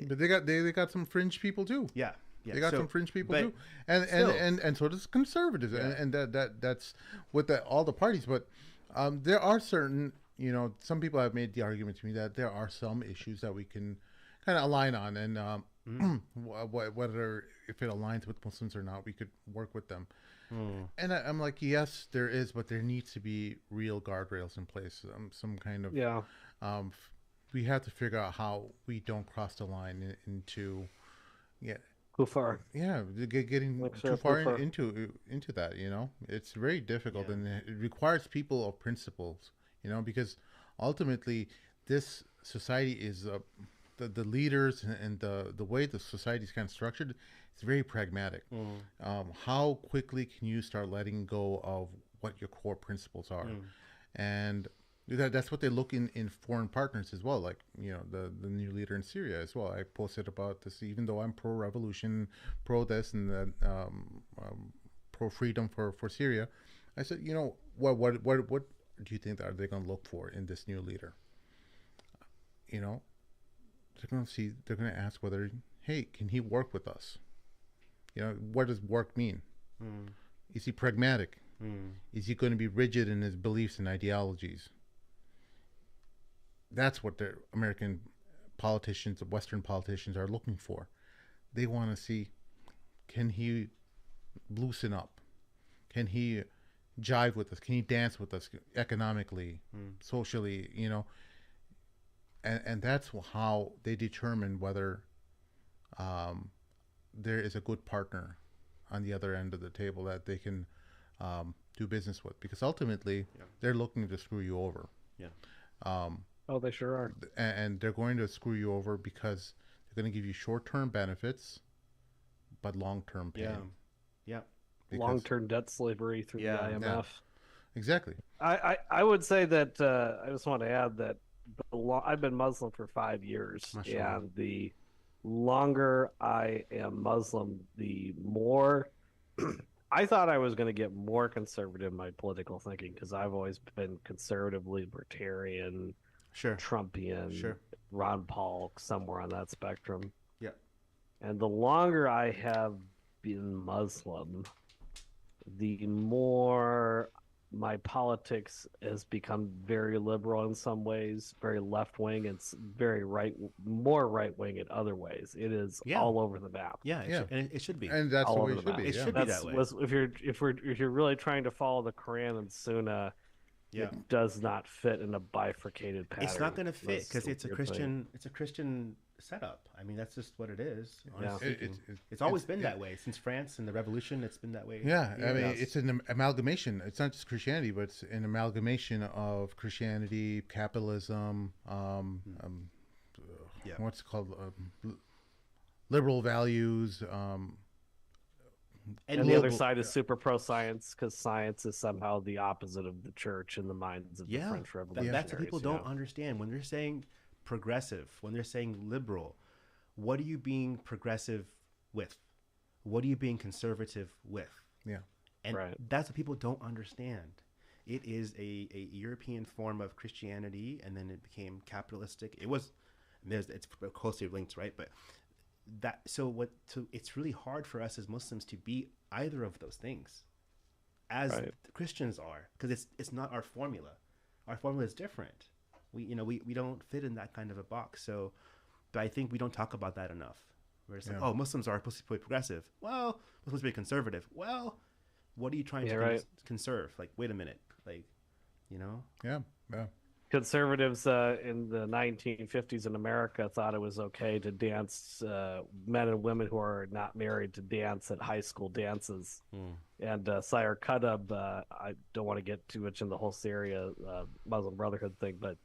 they got some fringe people too. Yeah. They got some fringe people too, and so does conservatives, and that's with all the parties. But There are certain, some people have made the argument to me that there are some issues that we can kind of align on, and whether if it aligns with Muslims or not, we could work with them. And I'm like, yes, there is, but there needs to be real guardrails in place. Some kind of we have to figure out how we don't cross the line into Too far. getting too far into that. It's very difficult, and it requires people of principles. Because ultimately, this society is the leaders and the way the society is kind of structured. It's very pragmatic. How quickly can you start letting go of what your core principles are? And that's what they look in foreign partners as well. Like, the new leader in Syria as well. I posted about this, even though I'm pro-revolution, pro-this, and pro-freedom for Syria. I said, what do you think are they going to look for in this new leader? They're going to ask whether, hey, can he work with us? What does work mean? Is he pragmatic? Is he going to be rigid in his beliefs and ideologies? That's what the American politicians, Western politicians, are looking for. They want to see, can he loosen up? Can he jive with us? Can he dance with us economically, socially? And that's how they determine whether there is a good partner on the other end of the table that they can do business with, because ultimately they're looking to screw you over. Oh, they sure are. And they're going to screw you over because they're going to give you short-term benefits, but long-term pain. Long-term debt slavery through the IMF. Exactly. I would say that I just want to add that I've been Muslim for 5 years, and the longer I am Muslim, the more I thought I was going to get more conservative in my political thinking, because I've always been conservative, libertarian, Trumpian, Ron Paul, somewhere on that spectrum. And the longer I have been Muslim, the more my politics has become very liberal in some ways, very left wing, and very more right wing in other ways. It is all over the map. And it should be. And that's the way it should be. It should be that way. If you're really trying to follow the Quran and Sunnah, it does not fit in a bifurcated pattern. It's not going to fit because it's a Christian setup. I mean, that's just what it is. It's always been that way since France and the Revolution. It's been that way. I mean, it's an amalgamation. It's not just Christianity, but it's an amalgamation of Christianity, capitalism, what's it called, liberal values. And the other side is super pro-science, because science is somehow the opposite of the church in the minds of the French revolutionaries. That's what people don't understand. When they're saying progressive, when they're saying liberal, what are you being progressive with? What are you being conservative with? And that's what people don't understand. It is a European form of Christianity, and then it became capitalistic. It's closely linked, right? But it's really hard for us as Muslims to be either of those things, as Christians are, because it's not our formula. Our formula is different. We don't fit in that kind of a box. So, but I think we don't talk about that enough. We're just like, Muslims are supposed to be progressive. Well, we're supposed to be conservative. Well, what are you trying to conserve? Like, wait a minute. Like, Conservatives in the 1950s in America thought it was okay to dance, men and women who are not married to dance at high school dances. And Sire Qutb, I don't want to get too much in the whole Syria Muslim Brotherhood thing, but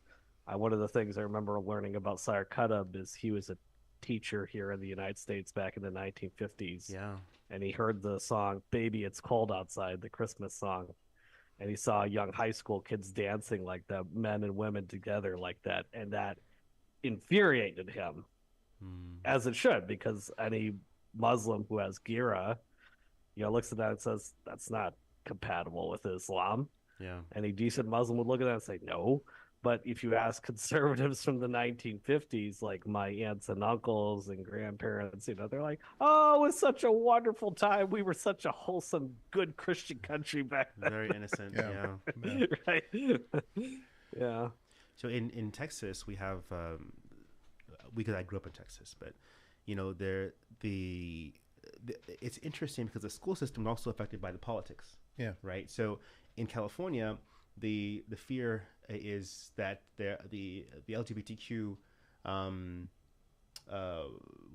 one of the things I remember learning about Sire Qutb is he was a teacher here in the United States back in the 1950s. And he heard the song "Baby It's Cold Outside," the Christmas song. And he saw young high school kids dancing like that, men and women together like that. And that infuriated him, as it should, because any Muslim who has gira, looks at that and says, that's not compatible with Islam. Any decent Muslim would look at that and say, no, But if you ask conservatives from the 1950s, like my aunts and uncles and grandparents, they're like, "Oh, it was such a wonderful time. We were such a wholesome, good Christian country back then." Very innocent. Yeah. Yeah. Right? Yeah. So in Texas, we have because I grew up in Texas, but it's interesting because the school system is also affected by the politics. Yeah. Right. So in California, the fear is that the LGBTQ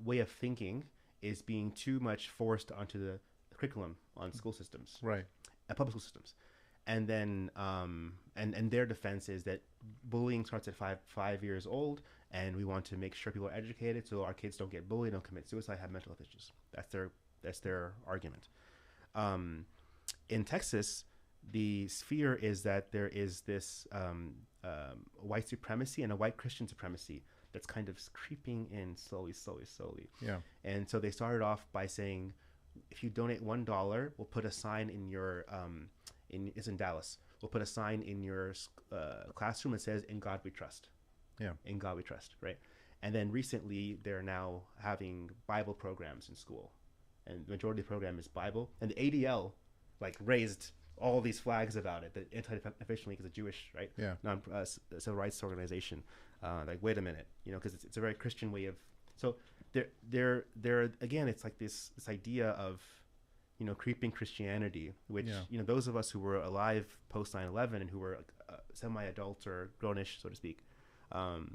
way of thinking is being too much forced onto the curriculum on school systems, Right. public school systems. And then and their defense is that bullying starts at five years old, and we want to make sure people are educated so our kids don't get bullied, don't commit suicide, have mental health issues. That's their argument. In Texas, the sphere is that there is this white supremacy and a white Christian supremacy that's kind of creeping in slowly. Yeah. And so they started off by saying, if you donate $1, we'll put a sign in your it's in Dallas. We'll put a sign in your classroom that says, "In God we trust." Yeah. In God we trust, right? And then recently, they're now having Bible programs in school, and the majority of the program is Bible. And the ADL, raised all these flags about it. The Anti-Defamation League is a Jewish, right? Yeah. Civil rights organization. Wait a minute, because it's a very Christian way of. So they're again, it's like this idea of, creeping Christianity, which, those of us who were alive post 9/11 and who were semi-adult or grownish, so to speak,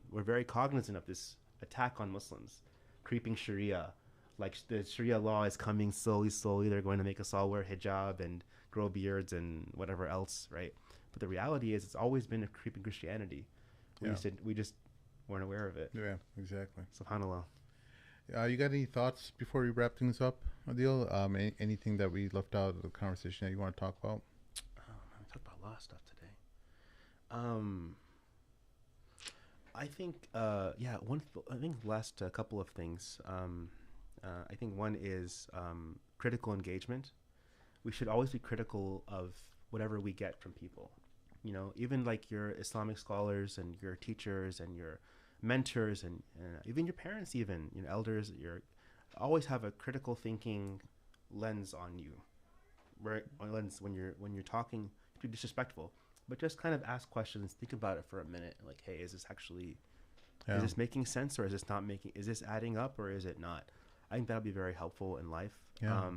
were very cognizant of this attack on Muslims, creeping Sharia. Like the Sharia law is coming slowly. They're going to make us all wear hijab and grow beards and whatever else, right? But the reality is, it's always been a creeping Christianity. We just weren't aware of it. Yeah, exactly. SubhanAllah. You got any thoughts before we wrap things up, Adil? Anything that we left out of the conversation that you want to talk about? We talked about a lot of stuff today. I think, I think last couple of things. I think one is critical engagement. We should always be critical of whatever we get from people. Even like your Islamic scholars and your teachers and your mentors and even your parents, even elders. Always have a critical thinking lens on you, right? Lens when you're talking. Be disrespectful, but just kind of ask questions. Think about it for a minute. Like, hey, is this actually? Yeah. Is this making sense, or is this not making? Is this adding up, or is it not? I think that'll be very helpful in life. Yeah.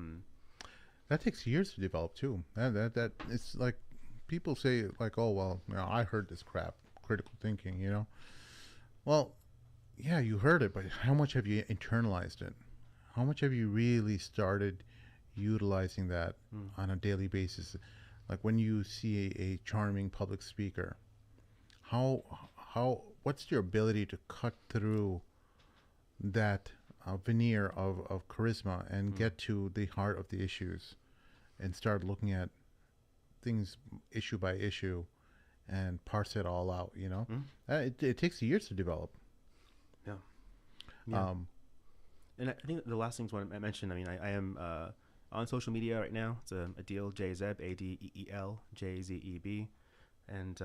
That takes years to develop too. That it's like people say like, oh well, I heard this crap, critical thinking. Well, yeah, you heard it, but how much have you internalized it? How much have you really started utilizing that on a daily basis? Like when you see a charming public speaker, what's your ability to cut through that veneer of charisma and get to the heart of the issues and start looking at things issue by issue and parse it all out, it takes years to develop. Yeah. And I think the last things I mentioned, I am on social media right now. It's Adeel J, Adeel J, and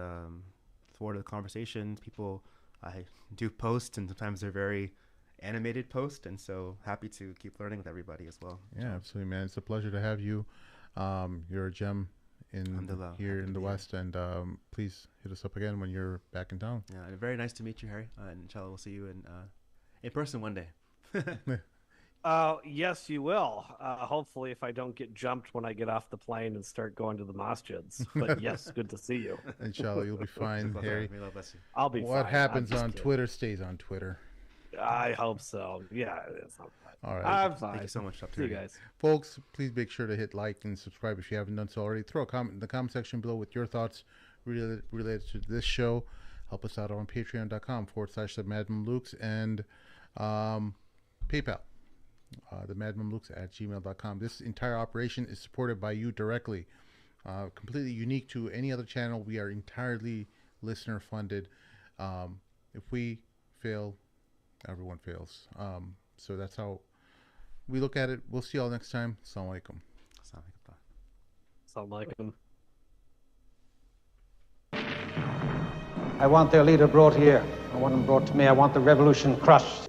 forward to the conversation. People, I do post, and sometimes they're very animated posts, and so happy to keep learning with everybody as well. Yeah, absolutely, man. It's a pleasure to have you. You're a gem here in the West, and please hit us up again when you're back in town. Yeah, and very nice to meet you, Harry. And inshallah, we'll see you in person one day. Yes, you will. Hopefully, if I don't get jumped when I get off the plane and start going to the masjids. But yes, good to see you. Inshallah, you'll be fine, Harry. May Allah bless you. I'll be fine. What happens on kidding. Twitter stays on Twitter. I hope so. Yeah, it's not fine. All right. I'm fine. Thank you so much. See you guys. Folks, please make sure to hit like and subscribe if you haven't done so already. Throw a comment in the comment section below with your thoughts related to this show. Help us out on patreon.com/the and PayPal, the @gmail.com. This entire operation is supported by you directly. Completely unique to any other channel. We are entirely listener funded. If we fail, everyone fails. So that's how we look at it. We'll see y'all next time. Assalamu alaikum. Assalamu alaikum. I want their leader brought here. I want him brought to me. I want the revolution crushed.